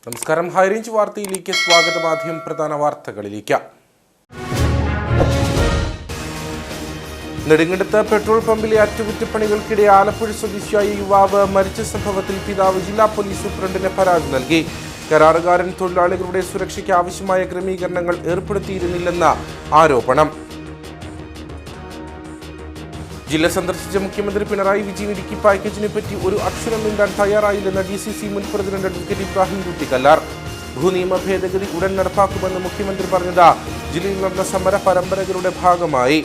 നമസ്കാരം. ഹൈറേഞ്ച് വാർത്തയിലേക്ക് സ്വാഗതം. ആദ്യം പ്രധാന വാർത്തകളിലേക്ക്. നെടുങ്കണ്ടത്ത് പെട്രോൾ പമ്പിലെ അറ്റകുറ്റപ്പണികൾക്കിടെ ആലപ്പുഴ സ്വദേശിയായ യുവാവ് മരിച്ച സംഭവത്തിൽ പിതാവ് ജില്ലാ പോലീസ് സൂപ്രണ്ടിന് പരാതി നൽകി. കരാറുകാരൻ തൊഴിലാളികളുടെ സുരക്ഷയ്ക്ക് ആവശ്യമായ ക്രമീകരണങ്ങൾ ഏർപ്പെടുത്തിയിരുന്നില്ലെന്ന ആരോപണം. ജില്ല സന്ദർശിച്ച മുഖ്യമന്ത്രി പിണറായി വിജയൻ ഇടുക്കി പാക്കേജിനെ പറ്റി ഒരു അക്ഷരം മിണ്ടാൻ തയ്യാറായില്ലെന്ന് DCC മുൻ പ്രസിഡന്റ് അഡ്വക്കേറ്റ് ഇബ്രാഹിം കുട്ടിക്കല്ലാർ. ഭൂനിയമ ഭേദഗതി ഉടൻ നടപ്പാക്കുമെന്ന് മുഖ്യമന്ത്രി പറഞ്ഞത് ജില്ലയിൽ നടന്ന സമര പരമ്പരകളുടെ ഭാഗമായി.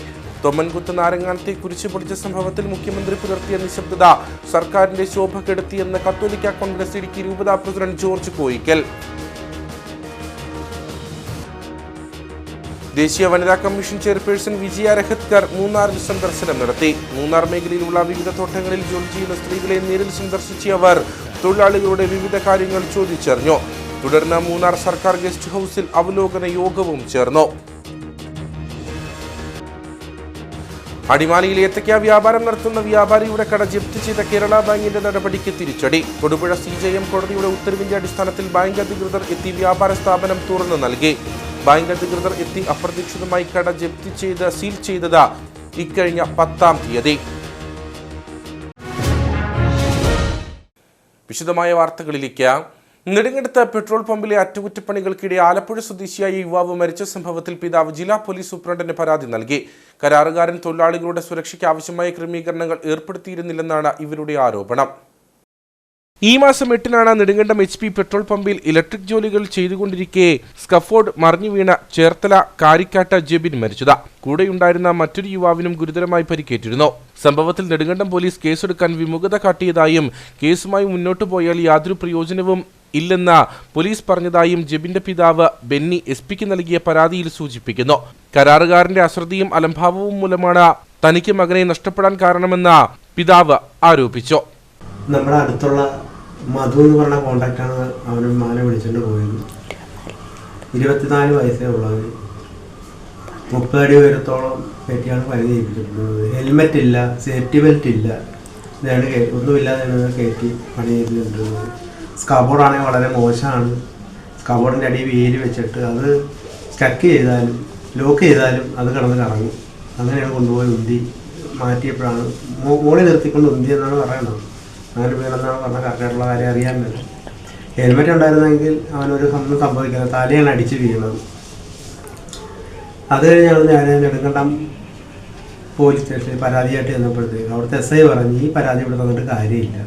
തൊമ്മൻകുത്ത് നാരങ്ങാനത്തെ കുരിശുപൊളിച്ച സംഭവത്തിൽ മുഖ്യമന്ത്രി പുലർത്തിയ നിശബ്ദത സർക്കാരിന്റെ ശോഭ കെടുത്തിയെന്ന് കത്തോലിക്ക കോൺഗ്രസ് ഇടുക്കി രൂപതാ പ്രസിഡന്റ് ജോർജ് കോയിക്കൽ. ദേശീയ വനിതാ കമ്മീഷൻ ചെയർപേഴ്സൺ വിജയ രഹത്കർ മൂന്നാറിൽ സന്ദർശനം നടത്തി. മൂന്നാർ മേഖലയിലുള്ള വിവിധ തോട്ടങ്ങളിൽ ജോലി ചെയ്യുന്ന സ്ത്രീകളെ നേരിൽ സന്ദർശിച്ച അവർ തൊഴിലാളികളുടെ വിവിധ കാര്യങ്ങൾ ചോദിച്ചറിഞ്ഞു. തുടർന്ന് മൂന്നാർ സർക്കാർ ഗസ്റ്റ് ഹൌസിൽ അവലോകന യോഗവും ചേർന്നു. അടിമാലിയിൽ ഏത്തയ്ക്ക വ്യാപാരം നടത്തുന്ന വ്യാപാരിയുടെ കട ജപ്തി ചെയ്ത കേരള ബാങ്കിന്റെ നടപടിക്ക് തിരിച്ചടി. തൊടുപുഴ CJM കോടതിയുടെ ഉത്തരവിന്റെ അടിസ്ഥാനത്തിൽ ബാങ്ക് അധികൃതർ എത്തി വ്യാപാര സ്ഥാപനം തുറന്നു നൽകി. ബാങ്ക് അധികൃതർ എത്തി അപ്രതീക്ഷിതമായി കട ജപ്തി ചെയ്ത് സീൽ ചെയ്തത് ഇക്കഴിഞ്ഞ 10-ാം തീയതി. വിശദമായ വാർത്തകളിലേക്ക്. നെടുങ്കണ്ടത്ത് പെട്രോൾ പമ്പിലെ അറ്റകുറ്റപ്പണികൾക്കിടെ ആലപ്പുഴ സ്വദേശിയായ യുവാവ് മരിച്ച സംഭവത്തിൽ പിതാവ് ജില്ലാ പോലീസ് സൂപ്രണ്ടിന് പരാതി നൽകി. കരാറുകാരൻ തൊഴിലാളികളുടെ സുരക്ഷയ്ക്ക് ആവശ്യമായ ക്രമീകരണങ്ങൾ ഏർപ്പെടുത്തിയിരുന്നില്ലെന്നാണ് ഇവരുടെ ആരോപണം. ഈ മാസം 8-നാണ് നെടുങ്കണ്ടം HP പെട്രോൾ പമ്പിൽ ഇലക്ട്രിക് ജോലികൾ ചെയ്തുകൊണ്ടിരിക്കെ സ്കഫോർഡ് മറിഞ്ഞു വീണ ചേർത്തല കാരിക്കാട്ട് ജെബിൻ മരിച്ചത്. കൂടെയുണ്ടായിരുന്ന മറ്റൊരു യുവാവിനും ഗുരുതരമായി പരിക്കേറ്റിരുന്നു. സംഭവത്തിൽ നെടുങ്കണ്ടം പോലീസ് കേസെടുക്കാൻ വിമുഖത കാട്ടിയതായും കേസുമായി മുന്നോട്ടു പോയാൽ യാതൊരു പ്രയോജനവും ഇല്ലെന്ന് പോലീസ് പറഞ്ഞതായും ജെബിന്റെ പിതാവ് ബെന്നി SP-ക്ക് നൽകിയ പരാതിയിൽ സൂചിപ്പിക്കുന്നു. കരാറുകാരന്റെ അശ്രദ്ധയും അലംഭാവവും മൂലമാണ് തനിക്ക് മകനെ നഷ്ടപ്പെടാൻ കാരണമെന്ന് പിതാവ് ആരോപിച്ചു. നമ്മുടെ അടുത്തുള്ള മധു എന്ന് പറഞ്ഞ കോണ്ടാക്റ്റാണ് അവന് മകനെ വിളിച്ചുകൊണ്ട് പോയത്. 24 വയസ്സേ ഉള്ളത്. 30 അടി ഉയരത്തോളം കയറ്റിയാണ് പണി ചെയ്യിപ്പിച്ചിട്ടുള്ളത്. ഹെൽമെറ്റ് ഇല്ല, സേഫ്റ്റി ബെൽറ്റ് ഇല്ല, ഇതാണ് ഒന്നുമില്ലാതെയാണ് കയറ്റി പണി ചെയ്തിട്ടുള്ളത്. സ്കബോർഡാണെങ്കിൽ വളരെ മോശമാണ്. സ്കബോർഡിൻ്റെ അടിയിൽ വേലി വെച്ചിട്ട് അത് സ്റ്റക്ക് ചെയ്താലും ലോക്ക് ചെയ്താലും അത് കിടന്ന് കറങ്ങും. അങ്ങനെയാണ് കൊണ്ടുപോയി ഉന്തി മാറ്റിയപ്പോഴാണ് മോളിൽ നിർത്തിക്കൊണ്ട് ഉന്തി എന്നാണ് പറയുന്നത്. അങ്ങനെ വീണെന്നാണ് പറഞ്ഞാൽ കറക്റ്റായിട്ടുള്ള കാര്യം അറിയാൻ പറ്റും. ഹെൽമെറ്റ് ഉണ്ടായിരുന്നെങ്കിൽ അവനൊരു ഒന്നും സംഭവിക്കുന്നത്, തലയാണ് അടിച്ച് വീണത്. അത് കഴിഞ്ഞാണ് ഞാൻ നെടുങ്കണ്ടം പോലീസ് സ്റ്റേഷനിൽ പരാതിയായിട്ട് ചെന്നപ്പോഴത്തേക്ക് അവിടുത്തെ SI പറഞ്ഞ് ഈ പരാതി ഇവിടെ തന്നിട്ട് കാര്യമില്ല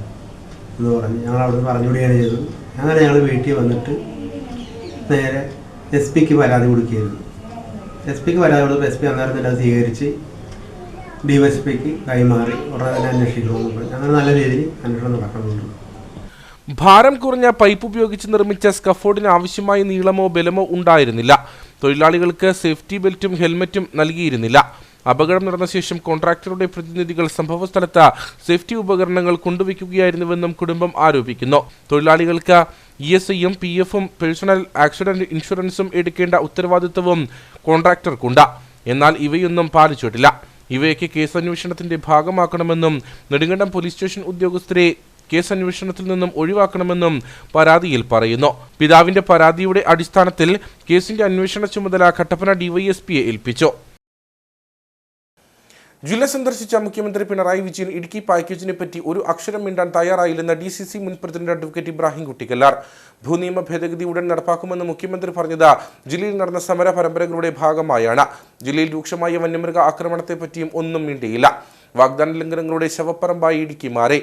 എന്ന് പറഞ്ഞ് ഞങ്ങൾ അവിടെ നിന്ന് പറഞ്ഞുകൂടിയാണ് ചെയ്തത്. അങ്ങനെ ഞങ്ങൾ വീട്ടിൽ വന്നിട്ട് നേരെ SP-ക്ക് പരാതി കൊടുക്കുകയായിരുന്നു. SP-ക്ക് പരാതി കൊടുത്തപ്പോൾ SP അന്നേരം തന്നെ അത് സ്വീകരിച്ച് DSPക്ക് കൈമാറി ഉടനെ തന്നെ അന്വേഷിക്കണമെന്ന് പറഞ്ഞു. അങ്ങനെ നല്ല രീതിയിൽ അന്വേഷണം നടക്കുന്നുണ്ട്. ഭാരം കുറഞ്ഞ പൈപ്പ് ഉപയോഗിച്ച് നിർമ്മിച്ച സ്കഫോർഡിന് ആവശ്യമായ നീളമോ ബലമോ ഉണ്ടായിരുന്നില്ല. തൊഴിലാളികൾക്ക് സേഫ്റ്റി ബെൽറ്റും ഹെൽമറ്റും നൽകിയിരുന്നില്ല. അപകടം നടന്ന ശേഷം കോൺട്രാക്ടറുടെ പ്രതിനിധികൾ സംഭവസ്ഥലത്ത് സേഫ്റ്റി ഉപകരണങ്ങൾ കൊണ്ടുവയ്ക്കുകയായിരുന്നുവെന്നും കുടുംബം ആരോപിക്കുന്നു. തൊഴിലാളികൾക്ക് ESIയും PF-ഉം പേഴ്സണൽ ആക്സിഡന്റ് ഇൻഷുറൻസും എടുക്കേണ്ട ഉത്തരവാദിത്വവും കോൺട്രാക്ടർക്കുണ്ട്. എന്നാൽ ഇവയൊന്നും പാലിച്ചിട്ടില്ല. ഇവയൊക്കെ കേസന്വേഷണത്തിന്റെ ഭാഗമാക്കണമെന്നും നെടുങ്കണ്ടം പോലീസ് സ്റ്റേഷൻ ഉദ്യോഗസ്ഥരെ കേസന്വേഷണത്തിൽ നിന്നും ഒഴിവാക്കണമെന്നും പരാതിയിൽ പറയുന്നു. പിതാവിന്റെ പരാതിയുടെ അടിസ്ഥാനത്തിൽ കേസിന്റെ അന്വേഷണ ചുമതല കട്ടപ്പന DYSPയെ ഏൽപ്പിച്ചു. ജില്ല സന്ദർശിച്ച മുഖ്യമന്ത്രി പിണറായി വിജയൻ ഇടുക്കി പാക്കേജിനെ പറ്റി ഒരു അക്ഷരം മിണ്ടാൻ തയ്യാറായില്ലെന്ന് DCC മുൻ പ്രസിഡന്റ് അഡ്വക്കേറ്റ് ഇബ്രാഹിം കുട്ടിക്കല്ലാർ. ഭൂനിയമ ഭേദഗതി ഉടൻ നടപ്പാക്കുമെന്ന് മുഖ്യമന്ത്രി പറഞ്ഞത് ജില്ലയിൽ നടന്ന സമര പരമ്പരകളുടെ ഭാഗമായാണ്. ജില്ലയിൽ രൂക്ഷമായ വന്യമൃഗ ആക്രമണത്തെ പറ്റിയും ഒന്നും മിണ്ടിയില്ല. വാഗ്ദാന ലംഘനങ്ങളുടെ ശവപ്പറമ്പായി ഇടുക്കി മാറി.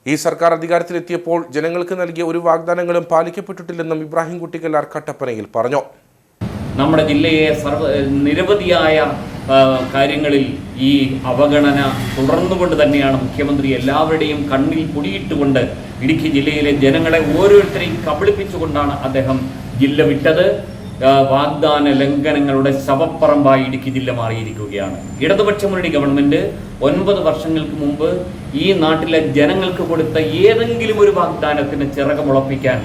ഈ സർക്കാർ അധികാരത്തിലെത്തിയപ്പോൾ ജനങ്ങൾക്ക് നൽകിയ ഒരു വാഗ്ദാനങ്ങളും പാലിക്കപ്പെട്ടിട്ടില്ലെന്നും ഇബ്രാഹിം കുട്ടിക്കല്ലാർ കട്ടപ്പനയിൽ പറഞ്ഞു. നമ്മുടെ ജില്ലയെ നിരവധിയായ കാര്യങ്ങളിൽ ഈ അവഗണന തുടർന്നുകൊണ്ട് തന്നെയാണ് മുഖ്യമന്ത്രി എല്ലാവരുടെയും കണ്ണിൽ പൊടിയിട്ടുകൊണ്ട് ഇടുക്കി ജില്ലയിലെ ജനങ്ങളെ ഓരോരുത്തരെയും കബളിപ്പിച്ചുകൊണ്ടാണ് അദ്ദേഹം ജില്ല വിട്ടത്. വാഗ്ദാന ലംഘനങ്ങളുടെ ശവപ്പറമ്പായി ഇടുക്കി ജില്ല മാറിയിരിക്കുകയാണ്. ഇടതുപക്ഷ മുന്നണി ഗവൺമെന്റ് 9 വർഷങ്ങൾക്ക് മുമ്പ് ഈ നാട്ടിലെ ജനങ്ങൾക്ക് കൊടുത്ത ഏതെങ്കിലും ഒരു വാഗ്ദാനത്തിന് ചിറകമുളപ്പിക്കാൻ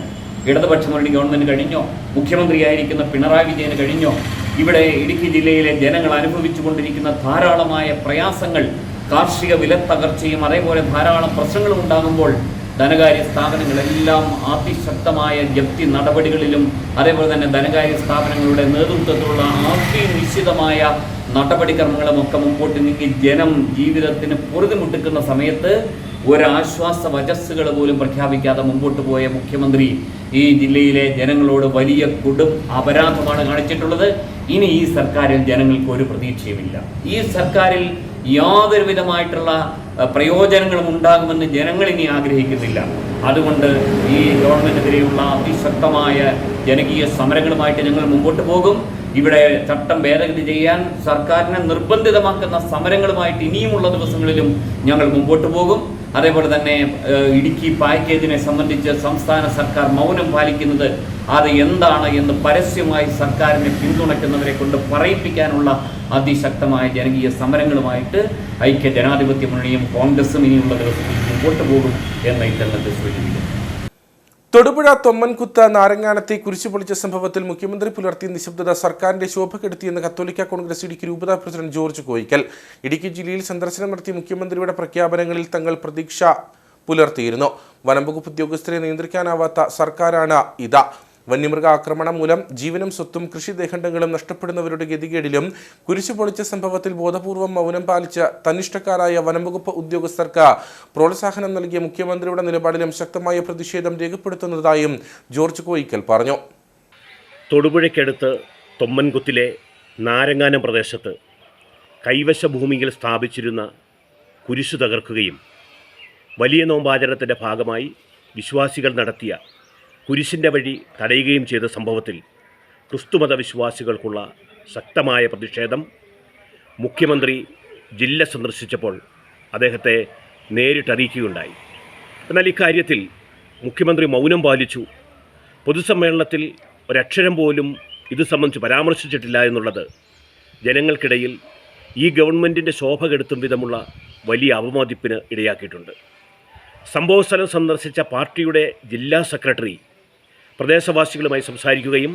ഇടതുപക്ഷ മുന്നണി ഗവൺമെന്റ് കഴിഞ്ഞോ? മുഖ്യമന്ത്രിയായിരിക്കുന്ന പിണറായി വിജയന് കഴിഞ്ഞോ? ഇവിടെ ഇടുക്കി ജില്ലയിലെ ജനങ്ങൾ അനുഭവിച്ചുകൊണ്ടിരിക്കുന്ന ധാരാളമായ പ്രയാസങ്ങൾ, കാർഷിക വിലത്തകർച്ചയും അതേപോലെ ധാരാളം പ്രശ്നങ്ങളും ഉണ്ടാകുമ്പോൾ ധനകാര്യ സ്ഥാപനങ്ങളെല്ലാം അതിശക്തമായ ജപ്തി നടപടികളിലും അതേപോലെ തന്നെ ധനകാര്യ സ്ഥാപനങ്ങളുടെ നേതൃത്വത്തിലുള്ള അതിനിശ്ചിതമായ നടപടിക്രമങ്ങളുമൊക്കെ മുമ്പോട്ട് നീങ്ങി ജനം ജീവിതത്തിന് പൊറുതിമുട്ടിക്കുന്ന സമയത്ത് ഒരാശ്വാസ വചസ്സുകൾ പോലും പ്രഖ്യാപിക്കാതെ മുമ്പോട്ട് പോയ മുഖ്യമന്ത്രി ഈ ജില്ലയിലെ ജനങ്ങളോട് വലിയ അപരാധമാണ് കാണിച്ചിട്ടുള്ളത്. ഇനി ഈ സർക്കാരിൽ ജനങ്ങൾക്ക് ഒരു പ്രതീക്ഷയുമില്ല. ഈ സർക്കാരിൽ യാതൊരു വിധമായിട്ടുള്ള പ്രയോജനങ്ങളും ഉണ്ടാകുമെന്ന് ജനങ്ങൾ ഇനി ആഗ്രഹിക്കുന്നില്ല. അതുകൊണ്ട് ഈ ഗവൺമെൻറ്റിനെതിരെയുള്ള അതിശക്തമായ ജനകീയ സമരങ്ങളുമായിട്ട് ഞങ്ങൾ മുമ്പോട്ട് പോകും. ഇവിടെ ചട്ടം ഭേദഗതി ചെയ്യാൻ സർക്കാരിനെ നിർബന്ധിതമാക്കുന്ന സമരങ്ങളുമായിട്ട് ഇനിയുമുള്ള ദിവസങ്ങളിലും ഞങ്ങൾ മുമ്പോട്ട് പോകും. അതേപോലെ തന്നെ ഇടുക്കി പാക്കേജിനെ സംബന്ധിച്ച് സംസ്ഥാന സർക്കാർ മൗനം പാലിക്കുന്നത് അത് എന്താണ് എന്ന് പരസ്യമായി സർക്കാരിനെ പിന്തുണയ്ക്കുന്നവരെ കൊണ്ട് പറയിപ്പിക്കാനുള്ള അതിശക്തമായ ജനകീയ സമരങ്ങളുമായിട്ട് ഐക്യ ജനാധിപത്യ മുന്നണിയും കോൺഗ്രസും ഇനിയുള്ള ദിവസത്തിൽ മുമ്പോട്ട് പോകും എന്ന് ഇന്റർനെറ്റ് സൂചിപ്പിക്കുന്നു. തൊടുപുഴ തൊമ്മൻകുത്ത് നാരങ്ങാനത്തെ കുരിശു പൊളിച്ച സംഭവത്തിൽ മുഖ്യമന്ത്രി പുലർത്തിയ നിശബ്ദത സർക്കാരിന്റെ ശോഭ കെടുത്തിയെന്ന് കത്തോലിക്ക കോൺഗ്രസ് ഇടുക്കി രൂപതാ പ്രസിഡന്റ് ജോർജ് കോയിക്കൽ. ഇടുക്കി ജില്ലയിൽ സന്ദർശനം നടത്തിയ മുഖ്യമന്ത്രിയുടെ പ്രഖ്യാപനങ്ങളിൽ തങ്ങൾ പ്രതീക്ഷ പുലർത്തിയിരുന്നു. വനംവകുപ്പ് ഉദ്യോഗസ്ഥരെ നിയന്ത്രിക്കാനാവാത്ത സർക്കാരാണ് ഇത്. വന്യമൃഗ ആക്രമണം മൂലം ജീവനും സ്വത്തും കൃഷിദേഹണ്ഡങ്ങളും നഷ്ടപ്പെടുന്നവരുടെ ഗതികേടിലും കുരിശു പൊളിച്ച സംഭവത്തിൽ ബോധപൂർവം മൗനം പാലിച്ച തന്നിഷ്ടക്കാരായ വനംവകുപ്പ് ഉദ്യോഗസ്ഥർക്ക് പ്രോത്സാഹനം നൽകിയ മുഖ്യമന്ത്രിയുടെ നിലപാടിലും ശക്തമായ പ്രതിഷേധം രേഖപ്പെടുത്തുന്നതായും ജോർജ് കോയിക്കൽ പറഞ്ഞു. തൊടുപുഴയ്ക്കടുത്ത് തൊമ്മൻകുത്തിലെ നാരങ്ങാനം പ്രദേശത്ത് കൈവശ ഭൂമിയിൽ സ്ഥാപിച്ചിരുന്ന കുരിശു തകർക്കുകയും വലിയ നോമ്പാചരണത്തിൻ്റെ ഭാഗമായി വിശ്വാസികൾ നടത്തിയ കുരിശിൻ്റെ വഴി തടയുകയും ചെയ്ത സംഭവത്തിൽ ക്രിസ്തുമത വിശ്വാസികൾക്കുള്ള ശക്തമായ പ്രതിഷേധം മുഖ്യമന്ത്രി ജില്ല സന്ദർശിച്ചപ്പോൾ അദ്ദേഹത്തെ നേരിട്ടറിയിക്കുകയുണ്ടായി. എന്നാൽ ഇക്കാര്യത്തിൽ മുഖ്യമന്ത്രി മൗനം പാലിച്ചു. പൊതുസമ്മേളനത്തിൽ ഒരക്ഷരം പോലും ഇത് സംബന്ധിച്ച് പരാമർശിച്ചിട്ടില്ല എന്നുള്ളത് ജനങ്ങൾക്കിടയിൽ ഈ ഗവൺമെൻറ്റിൻ്റെ ശോഭ കെടുത്തും വിധമുള്ള വലിയ അവമതിപ്പിന് ഇടയാക്കിയിട്ടുണ്ട്. സംഭവസ്ഥലം സന്ദർശിച്ച പാർട്ടിയുടെ ജില്ലാ സെക്രട്ടറി പ്രദേശവാസികളുമായി സംസാരിക്കുകയും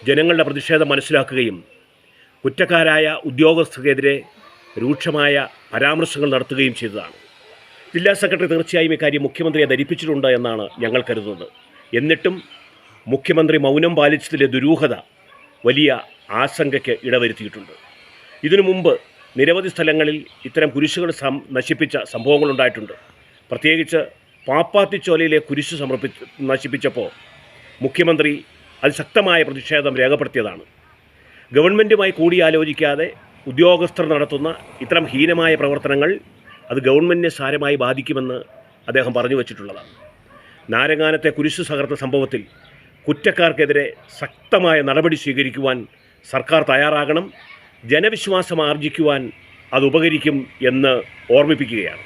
ജനങ്ങളുടെ പ്രതിഷേധം മനസ്സിലാക്കുകയും കുറ്റക്കാരായ ഉദ്യോഗസ്ഥർക്കെതിരെ രൂക്ഷമായ പരാമർശങ്ങൾ നടത്തുകയും ചെയ്തതാണ്. ജില്ലാ സെക്രട്ടറി തീർച്ചയായും ഇക്കാര്യം മുഖ്യമന്ത്രിയെ ധരിപ്പിച്ചിട്ടുണ്ട് എന്നാണ് ഞങ്ങൾ കരുതുന്നത്. എന്നിട്ടും മുഖ്യമന്ത്രി മൗനം പാലിച്ചതിലെ ദുരൂഹത വലിയ ആശങ്കയ്ക്ക് ഇടവരുത്തിയിട്ടുണ്ട്. ഇതിനു മുമ്പ് നിരവധി സ്ഥലങ്ങളിൽ ഇത്തരം കുരിശുകൾ നശിപ്പിച്ച സംഭവങ്ങളുണ്ടായിട്ടുണ്ട്. പ്രത്യേകിച്ച് പാപ്പാത്തിച്ചോലയിലെ കുരിശ് നശിപ്പിച്ചപ്പോൾ മുഖ്യമന്ത്രി അതിശക്തമായ പ്രതിഷേധം രേഖപ്പെടുത്തിയതാണ്. ഗവൺമെൻറ്റുമായി കൂടിയാലോചിക്കാതെ ഉദ്യോഗസ്ഥർ നടത്തുന്ന ഇത്തരം ഹീനമായ പ്രവർത്തനങ്ങൾ അത് ഗവൺമെൻറ്റിനെ സാരമായി ബാധിക്കുമെന്ന് അദ്ദേഹം പറഞ്ഞു വച്ചിട്ടുള്ളതാണ്. നാരങ്ങാനത്തെ കുരിശ് തകർത്ത സംഭവത്തിൽ കുറ്റക്കാർക്കെതിരെ ശക്തമായ നടപടി സ്വീകരിക്കുവാൻ സർക്കാർ തയ്യാറാകണം. ജനവിശ്വാസം ആർജിക്കുവാൻ അത് ഉപകരിക്കും എന്ന് ഓർമ്മിപ്പിക്കുകയാണ്.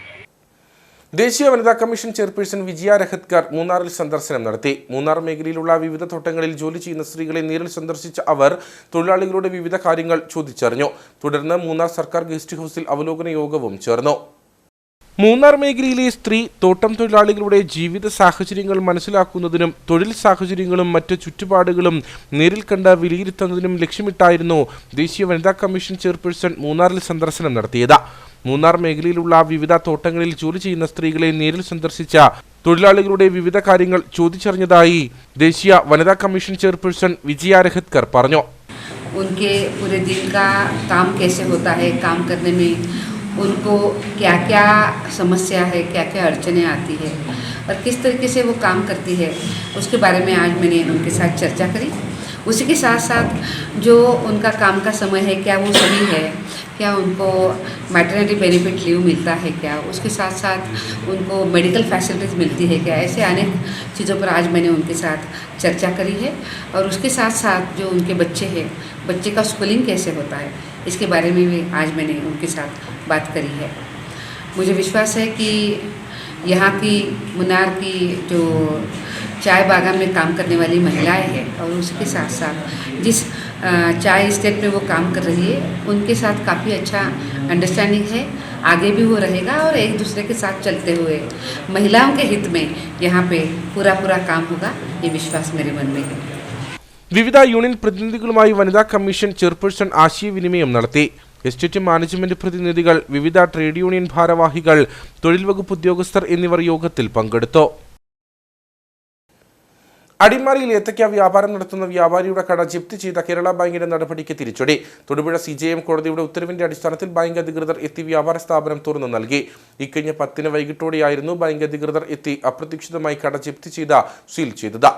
ദേശീയ വനിതാ കമ്മീഷൻ ചെയർപേഴ്സൺ വിജയ രഹത്കർ മൂന്നാറിൽ സന്ദർശനം നടത്തി. മൂന്നാർ മേഖലയിലുള്ള വിവിധ തോട്ടങ്ങളിൽ ജോലി ചെയ്യുന്ന സ്ത്രീകളെ നേരിൽ സന്ദർശിച്ച അവർ തൊഴിലാളികളുടെ വിവിധ കാര്യങ്ങൾ ചോദിച്ചറിഞ്ഞു. തുടർന്ന് മൂന്നാർ സർക്കാർ ഗസ്റ്റ് ഹൌസിൽ അവലോകന യോഗവും ചേർന്നു. മൂന്നാർ മേഖലയിലെ സ്ത്രീ തോട്ടം തൊഴിലാളികളുടെ ജീവിത സാഹചര്യങ്ങൾ മനസ്സിലാക്കുന്നതിനും തൊഴിൽ സാഹചര്യങ്ങളും മറ്റ് ചുറ്റുപാടുകളും നേരിൽ കണ്ട് വിലയിരുത്തുന്നതിനും ലക്ഷ്യമിട്ടായിരുന്നു ദേശീയ വനിതാ കമ്മീഷൻ ചെയർപേഴ്സൺ മൂന്നാറിൽ സന്ദർശനം നടത്തിയത്. മൂന്നാർ മേഖലയിലുള്ള വിവിധ തോട്ടങ്ങളിൽ ജോലി ചെയ്യുന്ന സ്ത്രീകളെ നേരിൽ സന്ദർശിച്ച തൊഴിലാളികളുടെ വിവിധ കാര്യങ്ങൾ ചോദിച്ചറിഞ്ഞതായി ദേശീയ വനിതാ കമ്മീഷൻ ചെയർപേഴ്സൺ വിജയ രഹത്കർ പറഞ്ഞു. उनके पूरे दिन का काम कैसे होता है, काम करने में उनको क्या क्या समस्या है, क्या क्या अड़चनें आती है और किस तरीके से वो काम करती है, उसके बारे में आज मैंने उनके साथ चर्चा करी. उसी के साथ साथ जो उनका काम का समय है क्या वो सही है, क्या उनको मैटरनिटी बेनिफिट लीव मिलता है क्या, उसके साथ साथ उनको मेडिकल फैसिलिटीज़ मिलती है क्या, ऐसे अनेक चीज़ों पर आज मैंने उनके साथ चर्चा करी है. और उसके साथ साथ जो उनके बच्चे हैं, बच्चे का स्कूलिंग कैसे होता है, इसके बारे में भी आज मैंने उनके साथ बात करी है. मुझे विश्वास है कि यहाँ की मुन्नार की जो चाय बागान में काम करने वाली महिलाएं हैं और उसके साथ साथ जिस चाय स्टेट में वो काम कर रही है उनके साथ काफ़ी अच्छा अंडरस्टैंडिंग है. आगे भी वो रहेगा और एक दूसरे के साथ चलते हुए महिलाओं के हित में यहाँ पे पूरा काम होगा, ये विश्वास मेरे मन में है. വിവിധ യൂണിയൻ പ്രതിനിധികളുമായി വനിതാ കമ്മീഷൻ ചെയർപേഴ്സൺ ആശയവിനിമയം നടത്തി. എസ്റ്റേറ്റ് മാനേജ്മെന്റ് പ്രതിനിധികൾ, വിവിധ ട്രേഡ് യൂണിയൻ ഭാരവാഹികൾ, തൊഴിൽ വകുപ്പ് ഉദ്യോഗസ്ഥർ എന്നിവർ യോഗത്തിൽ പങ്കെടുത്തു. അടിമാലിയിൽ ഏത്തയ്ക്ക വ്യാപാരം നടത്തുന്ന വ്യാപാരിയുടെ കട ജപ്തി ചെയ്ത കേരള ബാങ്കിന്റെ നടപടിക്ക് തിരിച്ചടി. തൊടുപുഴ CJM കോടതിയുടെ ഉത്തരവിന്റെ അടിസ്ഥാനത്തിൽ ബാങ്ക് അധികൃതർ എത്തി വ്യാപാര സ്ഥാപനം തുറന്നു നൽകി. ഇക്കഴിഞ്ഞ 10 വൈകിട്ടോടെയായിരുന്നു ബാങ്ക് അധികൃതർ എത്തി അപ്രതീക്ഷിതമായി കട ജപ്തി ചെയ്ത് സീൽ ചെയ്തത്.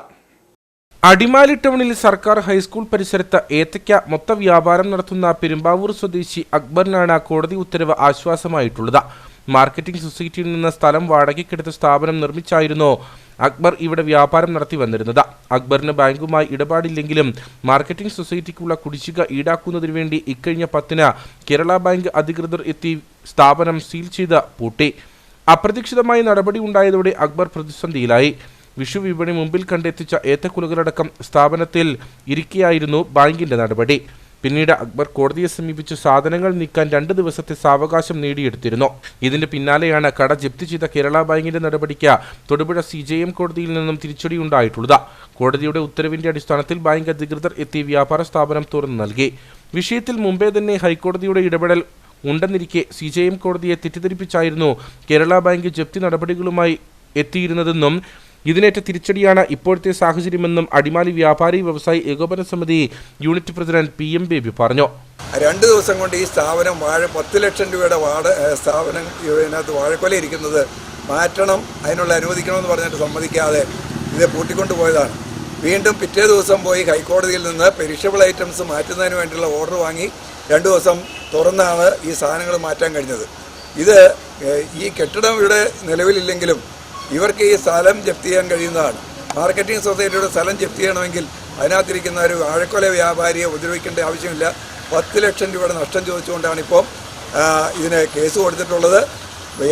അടിമാലി ടൗണിൽ സർക്കാർ ഹൈസ്കൂൾ പരിസരത്ത് ഏത്തയ്ക്ക മൊത്ത വ്യാപാരം നടത്തുന്ന പെരുമ്പാവൂർ സ്വദേശി അക്ബറിനാണ് കോടതി ഉത്തരവ് ആശ്വാസമായിട്ടുള്ളത്. മാർക്കറ്റിംഗ് സൊസൈറ്റിയിൽ നിന്ന് സ്ഥലം വാടകയ്ക്കെടുത്ത സ്ഥാപനം നിർമ്മിച്ചായിരുന്നു അക്ബർ ഇവിടെ വ്യാപാരം നടത്തി വന്നിരുന്നത്. അക്ബറിന് ബാങ്കുമായി ഇടപാടില്ലെങ്കിലും മാർക്കറ്റിംഗ് സൊസൈറ്റിക്കുള്ള കുടിശ്ശിക ഈടാക്കുന്നതിനു വേണ്ടി ഇക്കഴിഞ്ഞ 10-ന് കേരള ബാങ്ക് അധികൃതർ എത്തി സ്ഥാപനം സീൽ ചെയ്ത് പൂട്ടി. അപ്രതീക്ഷിതമായ നടപടി ഉണ്ടായതോടെ അക്ബർ പ്രതിസന്ധിയിലായി. വിഷു വിപണി മുമ്പിൽ കണ്ടെത്തിച്ച ഏത്തക്കുലകളടക്കം സ്ഥാപനത്തിൽ ഇരിക്കെയായിരുന്നു ബാങ്കിന്റെ നടപടി. പിന്നീട് അക്ബർ കോടതിയെ സമീപിച്ച് സാധനങ്ങൾ നീക്കാൻ 2 ദിവസത്തെ സാവകാശം നേടിയെടുത്തിരുന്നു. ഇതിന്റെ പിന്നാലെയാണ് കട ജപ്തി ചെയ്ത കേരള ബാങ്കിന്റെ നടപടിക്ക് തൊടുപുഴ CJM കോടതിയിൽ നിന്നും തിരിച്ചടിയുണ്ടായിട്ടുള്ളത്. കോടതിയുടെ ഉത്തരവിന്റെ അടിസ്ഥാനത്തിൽ ബാങ്ക് അധികൃതർ എത്തി വ്യാപാര സ്ഥാപനം തുറന്നു നൽകി. വിഷയത്തിൽ മുമ്പേ തന്നെ ഹൈക്കോടതിയുടെ ഇടപെടൽ ഉണ്ടെന്നിരിക്കെ CJM കോടതിയെ തെറ്റിദ്ധരിപ്പിച്ചായിരുന്നു കേരള ബാങ്ക് ജപ്തി നടപടികളുമായി എത്തിയിരുന്നതെന്നും ഇതിനേറ്റ തിരിച്ചടിയാണ് ഇപ്പോഴത്തെ സാഹചര്യമെന്നും അടിമാലി വ്യാപാരി വ്യവസായി ഏകോപന സമിതി യൂണിറ്റ് പ്രസിഡന്റ് PM ബേബി പറഞ്ഞു. 2 ദിവസം കൊണ്ട് ഈ സ്ഥാപനം 10 ലക്ഷം രൂപയുടെ സ്ഥാപനം ഇതിനകത്ത് വാഴക്കൊല ഇരിക്കുന്നത് മാറ്റണം, അതിനുള്ള അനുവദിക്കണമെന്ന് പറഞ്ഞിട്ട് സമ്മതിക്കാതെ ഇത് പൂട്ടിക്കൊണ്ടുപോയതാണ്. വീണ്ടും പിറ്റേ ദിവസം പോയി ഹൈക്കോടതിയിൽ നിന്ന് പെരിഷബിൾ ഐറ്റംസ് മാറ്റുന്നതിന് വേണ്ടിയുള്ള ഓർഡർ വാങ്ങി 2 ദിവസം തുറന്നാണ് ഈ സാധനങ്ങൾ മാറ്റാൻ കഴിഞ്ഞത്. ഇത് ഈ കെട്ടിടം ഇവിടെ നിലവിലില്ലെങ്കിലും ഇവർക്ക് ഈ സ്ഥലം ജപ്തി ചെയ്യാൻ കഴിയുന്നതാണ്. മാർക്കറ്റിംഗ് സൊസൈറ്റിയുടെ സ്ഥലം ജപ്തി ചെയ്യണമെങ്കിൽ അതിനകത്തിരിക്കുന്ന ഒരു വാഴക്കൊല വ്യാപാരിയെ ഉപദ്രവിക്കേണ്ട ആവശ്യമില്ല. 10 ലക്ഷം രൂപയുടെ നഷ്ടം ചോദിച്ചുകൊണ്ടാണ് ഇപ്പോൾ ഇതിന് കേസ് കൊടുത്തിട്ടുള്ളത്.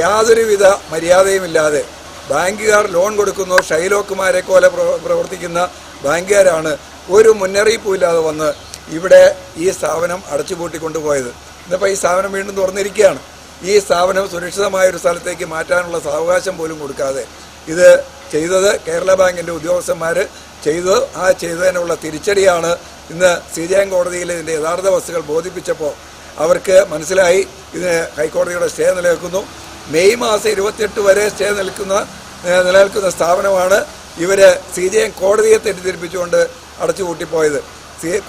യാതൊരുവിധ മര്യാദയുമില്ലാതെ ബാങ്കുകാർ ലോൺ കൊടുക്കുന്നു, ഷൈലോക്കുമാരെ പോലെ പ്രവർത്തിക്കുന്ന ബാങ്കുകാരാണ് ഒരു മുന്നറിയിപ്പുമില്ലാതെ വന്ന് ഇവിടെ ഈ സ്ഥാപനം അടച്ചുപൂട്ടിക്കൊണ്ടുപോയത്. ഇന്നിപ്പോൾ ഈ സ്ഥാപനം വീണ്ടും തുറന്നിരിക്കുകയാണ്. ഈ സ്ഥാപനം സുരക്ഷിതമായ ഒരു സ്ഥലത്തേക്ക് മാറ്റാനുള്ള സാവകാശം പോലും കൊടുക്കാതെ ഇത് ചെയ്തത് കേരള ബാങ്കിൻ്റെ ഉദ്യോഗസ്ഥന്മാർ ചെയ്തതിനുള്ള തിരിച്ചടിയാണ്. ഇന്ന് CJM കോടതിയിൽ ഇതിൻ്റെ യഥാർത്ഥ വസ്തുക്കൾ ബോധിപ്പിച്ചപ്പോൾ അവർക്ക് മനസ്സിലായി ഇതിന് ഹൈക്കോടതിയുടെ സ്റ്റേ നിലനിൽക്കുന്നു. മെയ് മാസം 28 വരെ സ്റ്റേ നിലനിൽക്കുന്ന സ്ഥാപനമാണ് ഇവർ CJM കോടതിയെ തെറ്റിദ്ധരിപ്പിച്ചുകൊണ്ട് അടച്ചുപൂട്ടിപ്പോയത്.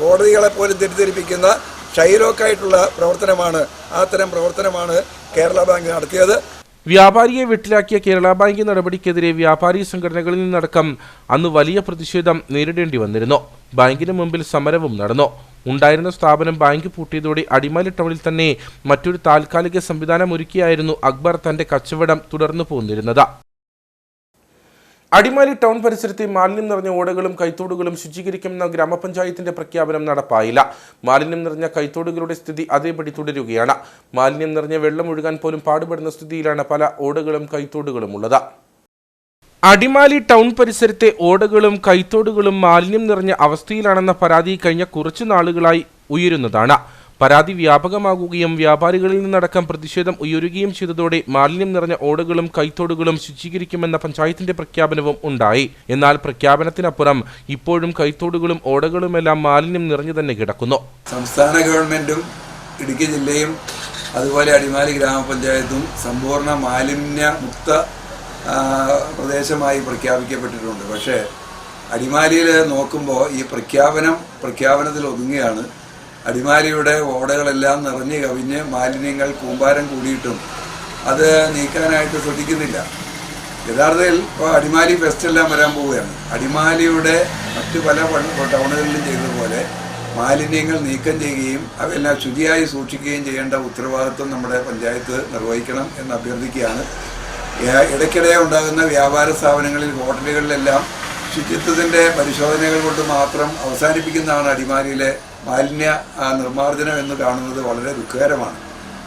കോടതികളെപ്പോലും തെറ്റിദ്ധരിപ്പിക്കുന്ന ഷൈലോക്കായിട്ടുള്ള പ്രവർത്തനമാണ്, അത്തരം പ്രവർത്തനമാണ് കേരള ബാങ്ക് നടത്തിയത്. വ്യാപാരിയെ വെട്ടിലാക്കിയ കേരള ബാങ്ക് നടപടിക്കെതിരെ വ്യാപാരി സംഘടനകളിൽ നിന്നടക്കം അന്ന് വലിയ പ്രതിഷേധം നേരിടേണ്ടി വന്നിരുന്നു. ബാങ്കിന് മുമ്പിൽ സമരവും നടന്നു. ഉണ്ടായിരുന്ന സ്ഥാപനം ബാങ്ക് പൂട്ടിയതോടെ അടിമാലി ടൗണിൽ തന്നെ മറ്റൊരു താൽക്കാലിക സംവിധാനം ഒരുക്കിയായിരുന്നു അക്ബർ തന്റെ കച്ചവടം തുടർന്നു പോന്നിരുന്നത്. അടിമാലി ടൗൺ പരിസരത്തെ മാലിന്യം നിറഞ്ഞ ഓടകളും കൈത്തോടുകളും ശുചീകരിക്കുമെന്ന ഗ്രാമപഞ്ചായത്തിന്റെ പ്രഖ്യാപനം നടപ്പായില്ല. മാലിന്യം നിറഞ്ഞ കൈത്തോടുകളുടെ സ്ഥിതി അതേപടി തുടരുകയാണ്. മാലിന്യം നിറഞ്ഞ വെള്ളം ഒഴുകാൻ പോലും പാടുപെടുന്ന സ്ഥിതിയിലാണ് പല ഓടകളും കൈത്തോടുകളും ഉള്ളത്. അടിമാലി ടൗൺ പരിസരത്തെ ഓടകളും കൈത്തോടുകളും മാലിന്യം നിറഞ്ഞ അവസ്ഥയിലാണെന്ന പരാതി കഴിഞ്ഞ കുറച്ചു നാളുകളായി ഉയരുന്നതാണ്. പരാതി വ്യാപകമാകുകയും വ്യാപാരികളിൽ നിന്നടക്കം പ്രതിഷേധം ഉയരുകയും ചെയ്തതോടെ മാലിന്യം നിറഞ്ഞ ഓടകളും കൈത്തോടുകളും ശുചീകരിക്കുമെന്ന പഞ്ചായത്തിന്റെ പ്രഖ്യാപനവും ഉണ്ടായി. എന്നാൽ പ്രഖ്യാപനത്തിനപ്പുറം ഇപ്പോഴും കൈത്തോടുകളും ഓടകളുമെല്ലാം മാലിന്യം നിറഞ്ഞു തന്നെ കിടക്കുന്നു. സംസ്ഥാന ഗവൺമെന്റും ഇടുക്കി ജില്ലയും അതുപോലെ അടിമാലി ഗ്രാമപഞ്ചായത്തും സമ്പൂർണ്ണ മാലിന്യമുക്ത പ്രദേശമായി പ്രഖ്യാപിക്കപ്പെട്ടിട്ടുണ്ട്. പക്ഷേ അടിമാലിയിൽ നോക്കുമ്പോൾ ഈ പ്രഖ്യാപനത്തിൽ ഒതുങ്ങുകയാണ്. അടിമാലിയുടെ ഓടകളെല്ലാം നിറഞ്ഞു കവിഞ്ഞ് മാലിന്യങ്ങൾ കൂമ്പാരം കൂടിയിട്ടും അത് നീക്കാനായിട്ട് ശ്രദ്ധിക്കുന്നില്ല. യഥാർത്ഥത്തിൽ ഇപ്പോൾ അടിമാലി ഫെസ്റ്റെല്ലാം വരാൻ പോവുകയാണ്. അടിമാലിയുടെ മറ്റു പല ടൗണുകളിലും ചെയ്തതുപോലെ മാലിന്യങ്ങൾ നീക്കം ചെയ്യുകയും അവയെല്ലാം ശുചിയായി സൂക്ഷിക്കുകയും ചെയ്യേണ്ട ഉത്തരവാദിത്വം നമ്മുടെ പഞ്ചായത്ത് നിർവഹിക്കണം എന്ന് അഭ്യർത്ഥിക്കുകയാണ്. ഇടയ്ക്കിടെ ഉണ്ടാകുന്ന വ്യാപാര സ്ഥാപനങ്ങളിൽ, ഹോട്ടലുകളിലെല്ലാം ശുചിത്വത്തിൻ്റെ പരിശോധനകൾ കൊണ്ട് മാത്രം അവസാനിപ്പിക്കുന്നതാണ് അടിമാലിയിലെ മാലിന്യ നിർമ്മാർജ്ജനം എന്ന് കാണുന്നത് വളരെ ദുഃഖകരമാണ്.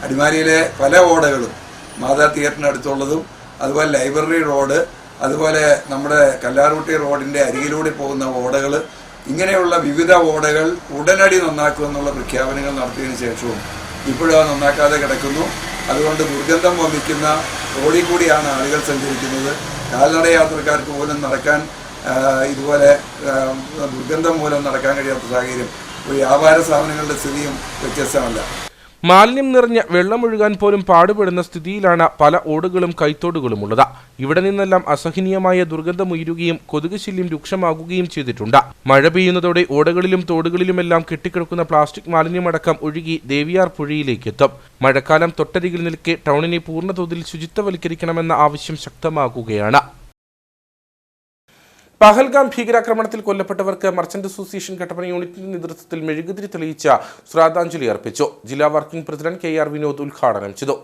അടിമാലിയിലെ പല ഓടകളും മാതാ തിയേറ്ററിനടുത്തുള്ളതും അതുപോലെ ലൈബ്രറി റോഡ്, അതുപോലെ നമ്മുടെ കല്ലാർകുട്ടി റോഡിൻ്റെ അരികിലൂടെ പോകുന്ന ഓടകൾ, ഇങ്ങനെയുള്ള വിവിധ ഓടകൾ ഉടനടി നന്നാക്കുമെന്നുള്ള പ്രഖ്യാപനങ്ങൾ നടത്തിയതിനു ശേഷവും ഇപ്പോഴും അത് നന്നാക്കാതെ കിടക്കുന്നു. അതുകൊണ്ട് ദുർഗന്ധം വമിക്കുന്ന റോഡിൽ കൂടിയാണ് ആളുകൾ സഞ്ചരിക്കുന്നത്. കാൽനട യാത്രക്കാർക്ക് പോലും നടക്കാൻ ഇതുപോലെ ദുർഗന്ധം മൂലം നടക്കാൻ കഴിയാത്ത സാഹചര്യം. വ്യാപാര സ്ഥാപനങ്ങളുടെ സ്ഥിതിയും വ്യത്യസ്തമല്ല. മാലിന്യം നിറഞ്ഞ വെള്ളമൊഴുകാൻ പോലും പാടുപെടുന്ന സ്ഥിതിയിലാണ് പല ഓടുകളും കൈത്തോടുകളുമുള്ളത്. ഇവിടെ നിന്നെല്ലാം അസഹനീയമായ ദുർഗന്ധമുയരുകയും കൊതുക് ശല്യം രൂക്ഷമാകുകയും ചെയ്തിട്ടുണ്ട്. മഴ പെയ്യുന്നതോടെ ഓടകളിലും തോടുകളിലുമെല്ലാം കെട്ടിക്കിടക്കുന്ന പ്ലാസ്റ്റിക് മാലിന്യമടക്കം ഒഴുകി ദേവിയാർ പുഴയിലേക്ക് എത്തും. മഴക്കാലം തൊട്ടരികിൽ നിൽക്കെ ടൗണിനെ പൂർണ്ണതോതിൽ ശുചിത്വവൽക്കരിക്കണമെന്ന ആവശ്യം ശക്തമാകുകയാണ്. പഹൽഗാം ഭീകരാക്രമണത്തിൽ കൊല്ലപ്പെട്ടവർക്ക് മർച്ചന്റ് അസോസിയേഷൻ കട്ടപ്പന യൂണിറ്റിന്റെ നേതൃത്വത്തിൽ മെഴുകുതിരി തെളിയിച്ച ശ്രദ്ധാഞ്ജലി അർപ്പിച്ചു. ജില്ലാ വർക്കിംഗ് പ്രസിഡന്റ് KR വിനോദ് ഉദ്ഘാടനം ചെയ്തു.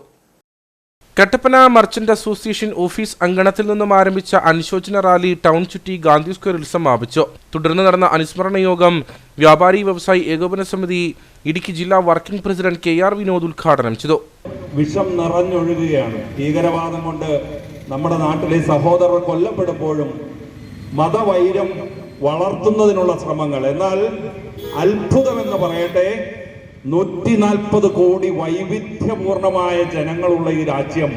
കട്ടപ്പന മർച്ചന്റ് അസോസിയേഷൻ ഓഫീസ് അങ്കണത്തിൽ നിന്നും ആരംഭിച്ച അനുശോചന റാലി ടൗൺ ചുറ്റി ഗാന്ധി സ്ക്വയറിൽ സമാപിച്ചു. തുടർന്ന് നടന്ന അനുസ്മരണ യോഗം വ്യാപാരി വ്യവസായി ഏകോപന സമിതി ഇടുക്കി ജില്ലാ വർക്കിംഗ് പ്രസിഡന്റ് KR വിനോദ് ഉദ്ഘാടനം ചെയ്തു. വിഷം നിറഞ്ഞൊഴുകുകയാണ്. ഭീകരവാദം കൊണ്ട് നമ്മുടെ നാട്ടിലെ സഹോദരർ കൊല്ലപ്പെടുമ്പോഴും മതവൈരം വളർത്തുന്നതിനുള്ള ശ്രമങ്ങൾ. എന്നാൽ അത്ഭുതമെന്ന് പറയട്ടെ, 140 കോടി വൈവിധ്യപൂർണമായ ജനങ്ങളുള്ള ഈ രാജ്യം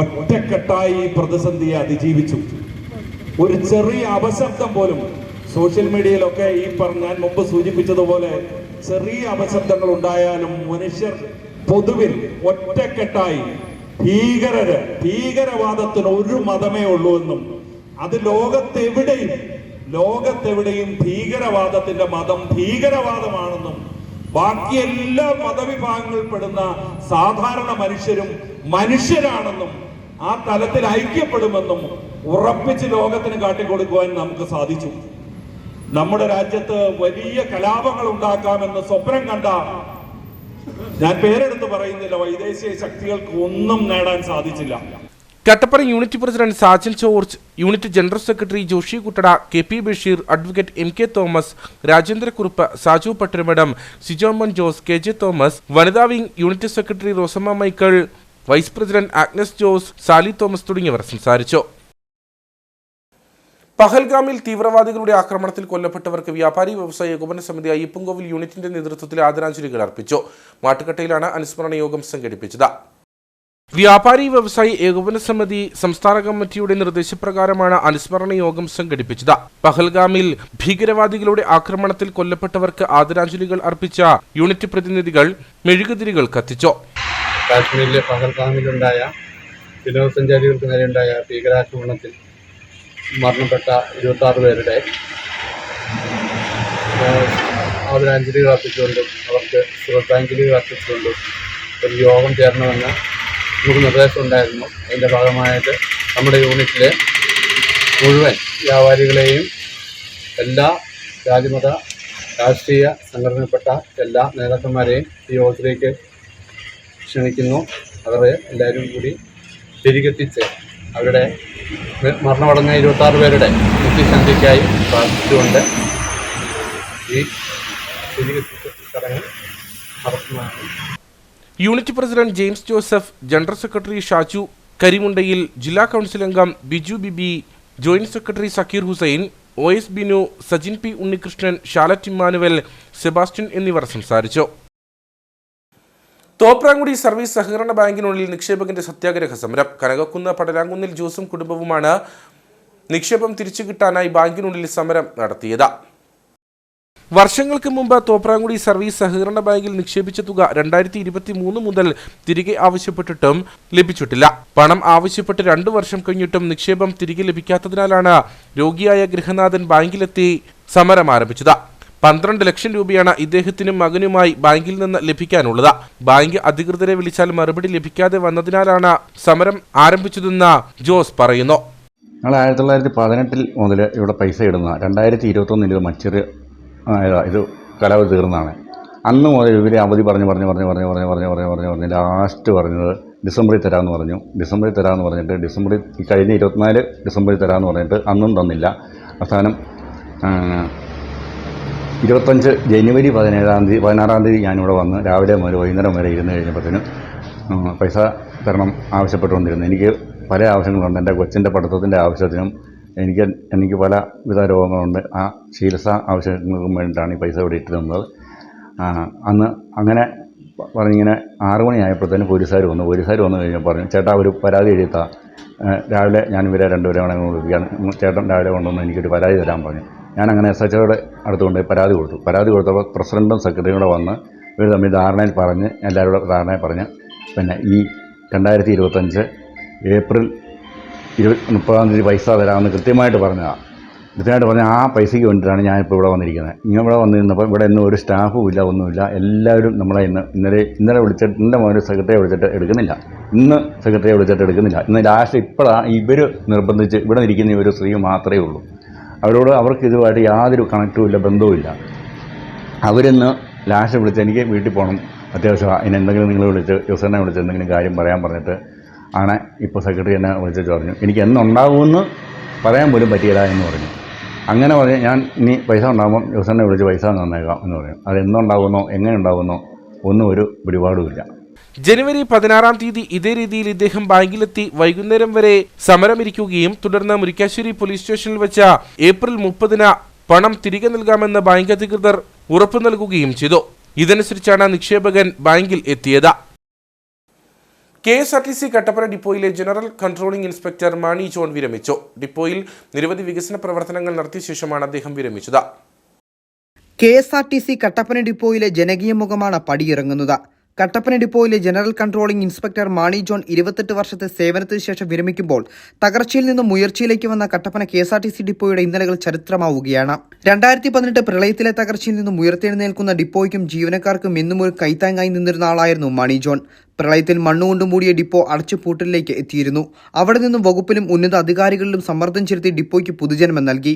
ഒറ്റക്കെട്ടായി ഈ പ്രതിസന്ധിയെ അതിജീവിച്ചു. ഒരു ചെറിയ അപശബ്ദം പോലും സോഷ്യൽ മീഡിയയിലൊക്കെ ഞാൻ മുമ്പ് സൂചിപ്പിച്ചതുപോലെ ചെറിയ അപശബ്ദങ്ങൾ ഉണ്ടായാലും മനുഷ്യർ പൊതുവിൽ ഒറ്റക്കെട്ടായി ഭീകരവാദത്തിന് ഒരു മതമേ ഉള്ളൂ എന്നും അത് ലോകത്തെവിടെയും ഭീകരവാദത്തിന്റെ മതം ഭീകരവാദമാണെന്നും ബാക്കി എല്ലാ മതവിഭാഗങ്ങളിൽപ്പെടുന്ന സാധാരണ മനുഷ്യരും മനുഷ്യരാണെന്നും ആ തലത്തിൽ ഐക്യപ്പെടുമെന്നും ഉറപ്പിച്ച് ലോകത്തിന് കാട്ടിക്കൊടുക്കുവാൻ നമുക്ക് സാധിച്ചു. നമ്മുടെ രാജ്യത്ത് വലിയ കലാപങ്ങൾ ഉണ്ടാക്കാമെന്ന് സ്വപ്നം കണ്ട, ഞാൻ പേരെടുത്ത് പറയുന്നില്ല, വൈദേശിക ശക്തികൾക്ക് ഒന്നും നേടാൻ സാധിച്ചില്ല. Kattappana unit president Sajan George, unit general secretary Joshi Kuttada, KP Basheer, advocate MK Thomas, Rajendrakurup, Saju Pattaramadham, Sijomon Jose, KJ Thomas, വനിതാ wing unit secretary Rosamma Michael, vice president Agnes Jose, Sally Thomas തുടങ്ങിയവർ സംസാരിച്ചു. പഹൽഗാമിൽ തീവ്രവാദികളുടെ ആക്രമണത്തിൽ കൊല്ലപ്പെട്ടവർക്ക് വ്യാപാരി വ്യവസായ ഏകോപന സമിതി അയ്യപ്പൻകോവിൽ യൂണിറ്റിന്റെ നേതൃത്വത്തിൽ ആദരാഞ്ജലികൾ അർപ്പിച്ചു. മാട്ടുകട്ടയിലാണ് അനുസ്മരണ യോഗം സംഘടിപ്പിച്ചത്. വ്യാപാരി വ്യവസായി ഏകോപന സമിതി സംസ്ഥാന കമ്മിറ്റിയുടെ നിർദ്ദേശപ്രകാരമാണ് അനുസ്മരണ യോഗം സംഘടിപ്പിച്ചത്. പഹൽഗാമിൽ ഭീകരവാദികളുടെ ആക്രമണത്തിൽ കൊല്ലപ്പെട്ടവർക്ക് ആദരാഞ്ജലികൾ അർപ്പിച്ച യൂണിറ്റ് പ്രതിനിധികൾ മെഴുകുതിരികൾ കത്തിച്ചു. കാശ്മീരിലെ പഹൽഗാമിലുണ്ടായ വിനോദസഞ്ചാരികൾക്ക് നേരെയുണ്ടായ ഭീകരാക്രമണത്തിൽ മരണപ്പെട്ട 26 പേരുടെ ആദരാഞ്ജലികൾ അർപ്പിച്ചുകൊണ്ടും അവർക്ക് ശ്രദ്ധാഞ്ജലികൾ അർപ്പിച്ചുകൊണ്ടും ഒരു യോഗം ചേരണമെന്ന് നമുക്ക് നിർദ്ദേശം ഉണ്ടായിരുന്നു. അതിൻ്റെ ഭാഗമായിട്ട് നമ്മുടെ യൂണിറ്റിലെ മുഴുവൻ വ്യാപാരികളെയും എല്ലാ ജാതിമത രാഷ്ട്രീയ സംഘടനയിൽപ്പെട്ട എല്ലാ നേതാക്കന്മാരെയും ഈ യോഗത്തിലേക്ക് ക്ഷണിക്കുന്നു. അവരെ എല്ലാവരും കൂടി തിരികെത്തിച്ച് അവരുടെ മരണമടഞ്ഞ 26 പേരുടെ നിത്യശാന്തിക്കായി പ്രാർത്ഥിച്ചുകൊണ്ട് ഈ തിരികെത്തിച്ച ചടങ്ങ് നടത്തുന്നതാണ്. Unit president James Joseph, general secretary Shaju Karimundayil, ജില്ലാ കൗൺസിൽ അംഗം Biju Bibi, joint secretary Zakir Hussain, OS Binu, Sajin P Unnikrishnan, Shalet Emmanuel, Sebastian എന്നിവർ സംസാരിച്ചു. തോപ്രാങ്കുടി സർവീസ് സഹകരണ ബാങ്കിനുള്ളിൽ നിക്ഷേപകന്റെ സത്യാഗ്രഹ സമരം. കനകക്കുന്ന് പടരാങ്കുന്നിൽ ജോസും കുടുംബവുമാണ് നിക്ഷേപം തിരിച്ചു കിട്ടാനായി ബാങ്കിനുള്ളിൽ സമരം നടത്തിയത്. വർഷങ്ങൾക്ക് മുമ്പ് തോപ്രാങ്കുടി സർവീസ് സഹകരണ ബാങ്കിൽ നിക്ഷേപിച്ച തുക 2023 മുതൽ തിരികെ ആവശ്യപ്പെട്ടിട്ടും ലഭിച്ചിട്ടില്ല. പണം ആവശ്യപ്പെട്ട് 2 വർഷം കഴിഞ്ഞിട്ടും നിക്ഷേപം തിരികെ ലഭിക്കാത്തതിനാലാണ് രോഗിയായ ഗൃഹനാഥൻ ബാങ്കിലെത്തി സമരം ആരംഭിച്ചത്. 12 ലക്ഷം രൂപയാണ് ഇദ്ദേഹത്തിനും മകനുമായി ബാങ്കിൽ നിന്ന് ലഭിക്കാനുള്ളത്. ബാങ്ക് അധികൃതരെ വിളിച്ചാൽ മറുപടി ലഭിക്കാതെ വന്നതിനാലാണ് സമരം ആരംഭിച്ചതെന്ന് ജോസ് പറയുന്നു. ഞങ്ങൾ 1918 മുതൽ ഇവിടെ പൈസ ഇടുന്ന 2021 ഇത് മറ്റൊരു ഇത് കാലാവധി തീർന്നതാണ്. അന്ന് മുതൽ ഇവരെ അവധി പറഞ്ഞ് ലാസ്റ്റ് പറഞ്ഞത് ഡിസംബറിൽ തരാമെന്ന് പറഞ്ഞു. ഡിസംബറിൽ തരാമെന്ന് പറഞ്ഞിട്ട് കഴിഞ്ഞ 24 ഡിസംബറിൽ തരാമെന്ന് പറഞ്ഞിട്ട് അന്നും തന്നില്ല. അവസാനം 25 ജനുവരി 16 തീയതി ഞാനിവിടെ വന്ന് രാവിലെ മുതൽ വൈകുന്നേരം വരെ ഇരുന്ന് കഴിഞ്ഞപ്പോഴത്തേനും പൈസ തരണം ആവശ്യപ്പെട്ടുകൊണ്ടിരുന്നു. എനിക്ക് പല ആവശ്യങ്ങളുണ്ട്. എൻ്റെ കൊച്ചിൻ്റെ പഠിത്തത്തിൻ്റെ ആവശ്യത്തിനും എനിക്ക് പല വിധ രോഗങ്ങളുണ്ട്. ആ ചികിത്സ ആവശ്യങ്ങൾക്കും വേണ്ടിയിട്ടാണ് ഈ പൈസ ഇവിടെ ഇട്ട് തന്നത്. അന്ന് അങ്ങനെ പറഞ്ഞിങ്ങനെ 6 മണിയായപ്പോഴത്തേനും പോലീസുകാർ വന്നു കഴിഞ്ഞപ്പോൾ പറഞ്ഞു, ചേട്ടാ ഒരു പരാതി എഴുതിത്താ, രാവിലെ ഞാൻ ഇവരെ 2 പേരെ വിളിപ്പിക്കുകയാണ്, ചേട്ടൻ രാവിലെ കൊണ്ടുവന്ന് എനിക്കൊരു പരാതി തരാൻ പറഞ്ഞു. ഞാനങ്ങനെ SHOയുടെ അടുത്തുകൊണ്ട് പരാതി കൊടുത്തു. പരാതി കൊടുത്തപ്പോൾ പ്രസിഡൻറ്റും സെക്രട്ടറിയും കൂടെ വന്ന് ഇവർ തമ്മിൽ ധാരണയിൽ പറഞ്ഞ് എല്ലാവരോടും ധാരണയിൽ പറഞ്ഞ് പിന്നെ ഈ 2025 ഏപ്രിൽ 30 പൈസ തരാമെന്ന് കൃത്യമായിട്ട് പറഞ്ഞതാണ്. കൃത്യമായിട്ട് പറഞ്ഞാൽ ആ പൈസയ്ക്ക് വേണ്ടിയിട്ടാണ് ഞാനിപ്പോൾ ഇവിടെ വന്നിരിക്കുന്നത്. ഇവിടെ വന്നു നിന്നപ്പോൾ ഇവിടെ ഇന്നും ഒരു സ്റ്റാഫും ഇല്ല, ഒന്നുമില്ല. എല്ലാവരും നമ്മളെ ഇന്നലെ വിളിച്ചിട്ട് ഇന്നലെ മുതൽ സെക്രട്ടറിയെ വിളിച്ചിട്ട് എടുക്കുന്നില്ല, ഇന്ന് സെക്രട്ടറിയെ വിളിച്ചിട്ട് എടുക്കുന്നില്ല. ഇന്ന് ലാസ്റ്റ് ഇപ്പോഴാണ് ഇവർ നിർബന്ധിച്ച് ഇവിടെ ഇരിക്കുന്ന ഒരു സ്ത്രീ മാത്രമേ ഉള്ളൂ. അവർക്ക് ഇതുമായിട്ട് യാതൊരു കണക്റ്റും ഇല്ല, ബന്ധവുമില്ല. അവരിന്ന് ലാസ്റ്റ് വിളിച്ച് എനിക്ക് വീട്ടിൽ പോകണം, അത്യാവശ്യം അതിന് എന്തെങ്കിലും നിങ്ങൾ വിളിച്ച് ജോസറിനെ വിളിച്ച് എന്തെങ്കിലും കാര്യം പറയാൻ പറഞ്ഞിട്ട് ആണ് ഇപ്പോൾ സെക്രട്ടറി എന്നെ വിളിച്ചിട്ട് പറഞ്ഞു എനിക്ക് എന്നുണ്ടാകുമെന്ന് പറയാൻ പോലും പറ്റിയില്ല എന്ന് പറഞ്ഞു. അങ്ങനെ പറഞ്ഞ് ഞാൻ ഇനി പൈസ ഉണ്ടാകുമ്പോൾ ജോസറിനെ വിളിച്ച് പൈസ തന്നേക്കാം എന്ന് പറഞ്ഞു. അത് എന്നുണ്ടാകുന്നോ എങ്ങനെ ഉണ്ടാകുന്നോ ഒന്നും ഒരു പിടിപാടുമില്ല. ജനുവരി 16-ാം തീയതി ഇതേ രീതിയിൽ ഇദ്ദേഹം ബാങ്കിലെത്തി വൈകുന്നേരം വരെ സമരമിരിക്കുകയും തുടർന്ന് മുരിക്കാശ്ശേരി പോലീസ് സ്റ്റേഷനിൽ വെച്ച ഏപ്രിൽ 30-ന് പണം തിരികെ നൽകാമെന്ന് ബാങ്ക് അധികൃതർ ഉറപ്പു നൽകുകയും ചെയ്തു. ഇതനുസരിച്ചാണ് നിക്ഷേപകൻ ബാങ്കിൽ എത്തിയത്. KSRTC കട്ടപ്പന ഡിപ്പോയിലെ general controlling inspector Mani John വിരമിച്ചു. ഡിപ്പോയിൽ നിരവധി വികസന പ്രവർത്തനങ്ങൾ നടത്തിയ ശേഷമാണ് അദ്ദേഹം വിരമിച്ചത്. KSRTC കട്ടപ്പന ഡിപ്പോയിലെ ജനകീയ മുഖമാണ് പടിയിറങ്ങുന്നത്. കട്ടപ്പന ഡിപ്പോയിലെ general controlling inspector Mani John 28 വർഷത്തെ സേവനത്തിന് ശേഷം വിരമിക്കുമ്പോൾ തകർച്ചയിൽ നിന്നും ഉയർച്ചയിലേക്ക് വന്ന കട്ടപ്പന KSRTC ഡിപ്പോയുടെ ഇന്നലകൾ ചരിത്രമാവുകയാണ്. 2018 പ്രളയത്തിലെ തകർച്ചയിൽ നിന്നും ഉയർത്തെഴുന്നേൽക്കുന്ന ഡിപ്പോയ്ക്കും ജീവനക്കാർക്കും എന്നും ഒരു കൈത്താങ്ങായി നിന്നിരുന്ന ആളായിരുന്നു മാണി ജോൺ. പ്രളയത്തിൽ മണ്ണുകൊണ്ട് മൂടിയ ഡിപ്പോ അടച്ചുപൂട്ടലിലേക്ക് എത്തിയിരുന്നു. അവിടെ നിന്നും വകുപ്പിലും ഉന്നത അധികാരികളിലും സമ്മർദ്ദം ചെലുത്തി ഡിപ്പോയ്ക്ക് പുതുജന്മം നൽകി.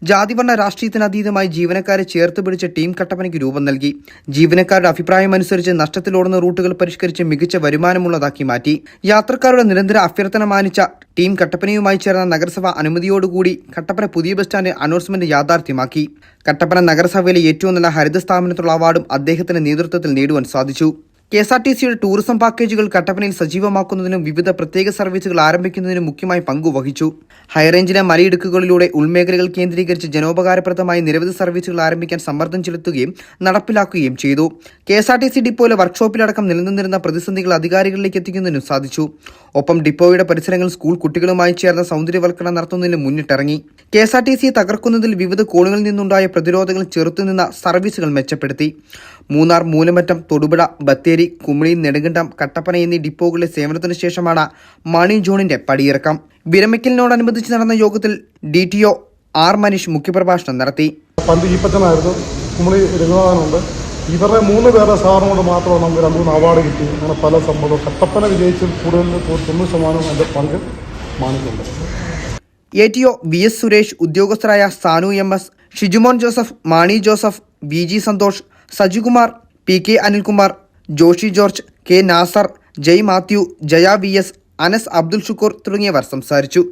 ജാതിവർണ്ണ രാഷ്ട്രീയത്തിനതീതമായി ജീവനക്കാരെ ചേർത്ത് പിടിച്ച ടീം കട്ടപ്പനയ്ക്ക് രൂപം നൽകി. ജീവനക്കാരുടെ അഭിപ്രായമനുസരിച്ച് നഷ്ടത്തിലോടുന്ന റൂട്ടുകൾ പരിഷ്കരിച്ച് മികച്ച വരുമാനമുള്ളതാക്കി മാറ്റി. യാത്രക്കാരുടെ നിരന്തര അഭ്യർത്ഥന മാനിച്ച ടീം കട്ടപ്പനയുമായി ചേർന്ന നഗരസഭ അനുമതിയോടുകൂടി കട്ടപ്പന പുതിയ ബസ് സ്റ്റാൻഡ് അനൗൺസ്മെന്റ് യാഥാർത്ഥ്യമാക്കി. കട്ടപ്പന നഗരസഭയിലെ ഏറ്റവും നല്ല ഹരിത സ്ഥാപനത്തിലുള്ള അവാർഡും അദ്ദേഹത്തിന്റെ നേതൃത്വത്തിൽ നേടുവാൻ സാധിച്ചു. KSRTCയുടെ ടൂറിസം പാക്കേജുകൾ കട്ടപ്പനയിൽ സജീവമാക്കുന്നതിനും വിവിധ പ്രത്യേക സർവീസുകൾ ആരംഭിക്കുന്നതിനും മുഖ്യമായി പങ്കുവഹിച്ചു. ഹൈറേഞ്ചിലെ മലയിടുക്കുകളിലൂടെ ഉൾമേഖലകൾ കേന്ദ്രീകരിച്ച് ജനോപകാരപ്രദമായ നിരവധി സർവീസുകൾ ആരംഭിക്കാൻ സമ്മർദ്ദം ചെലുത്തുകയും നടപ്പിലാക്കുകയും ചെയ്തു. KSRTC ഡിപ്പോയിലെ വർക്ക്ഷോപ്പിലടക്കം നിലനിന്നിരുന്ന പ്രതിസന്ധികൾ അധികാരികളിലേക്ക് എത്തിക്കുന്നതിനും സാധിച്ചു. ഒപ്പം ഡിപ്പോയുടെ പരിസരങ്ങൾ സ്കൂൾ കുട്ടികളുമായി ചേർന്ന സൗന്ദര്യവൽക്കരണം നടത്തുന്നതിന് മുന്നിട്ടിറങ്ങി. KSRTCയെ തകർക്കുന്നതിൽ വിവിധ കോണുകളിൽ നിന്നുണ്ടായ പ്രതിരോധങ്ങൾ ചെറുത്തുനിന്ന സർവീസുകൾ മെച്ചപ്പെടുത്തി. മൂന്നാർ, മൂലമറ്റം, തൊടുപുഴ, ബത്തേരി, കുമിളി, നെടുങ്കണ്ടം, കട്ടപ്പന എന്നീ ഡിപ്പോകളിലെ സേവനത്തിനു ശേഷമാണ് മാണി ജോണിന്റെ പടിയിറക്കം. വിരമിക്കലിനോടനുബന്ധിച്ച് നടന്ന യോഗത്തിൽ DTO R മനീഷ് മുഖ്യപ്രഭാഷണം നടത്തി. പണ്ട് ഈപ്പച്ചനായിരുന്നു, കുമിളി രഘുനാഥനുണ്ട്. ഇവരുടെ 3 പേരുടെ സഹകരണം കൊണ്ട് മാത്രമാണ് നമുക്ക് 2-3 അവാർഡ് കിട്ടി. അങ്ങനെ പല സംഭവം കട്ടപ്പന വിജയിച്ച് കൂടുതൽ 90% എൻ്റെ പങ്ക് മാണിക്കുണ്ട്. ATO VS സുരേഷ്, ഉദ്യോഗസ്ഥരായ Sanu MS, Shijumon Joseph, Mani Joseph, VG Santhosh, Sajikumar, PK Anilkumar, Joshi George, K Nasar, Jai Mathew, Jaya VS, Anas Abdul Shukkoor തുടങ്ങിയവർ സംസാരിച്ചു.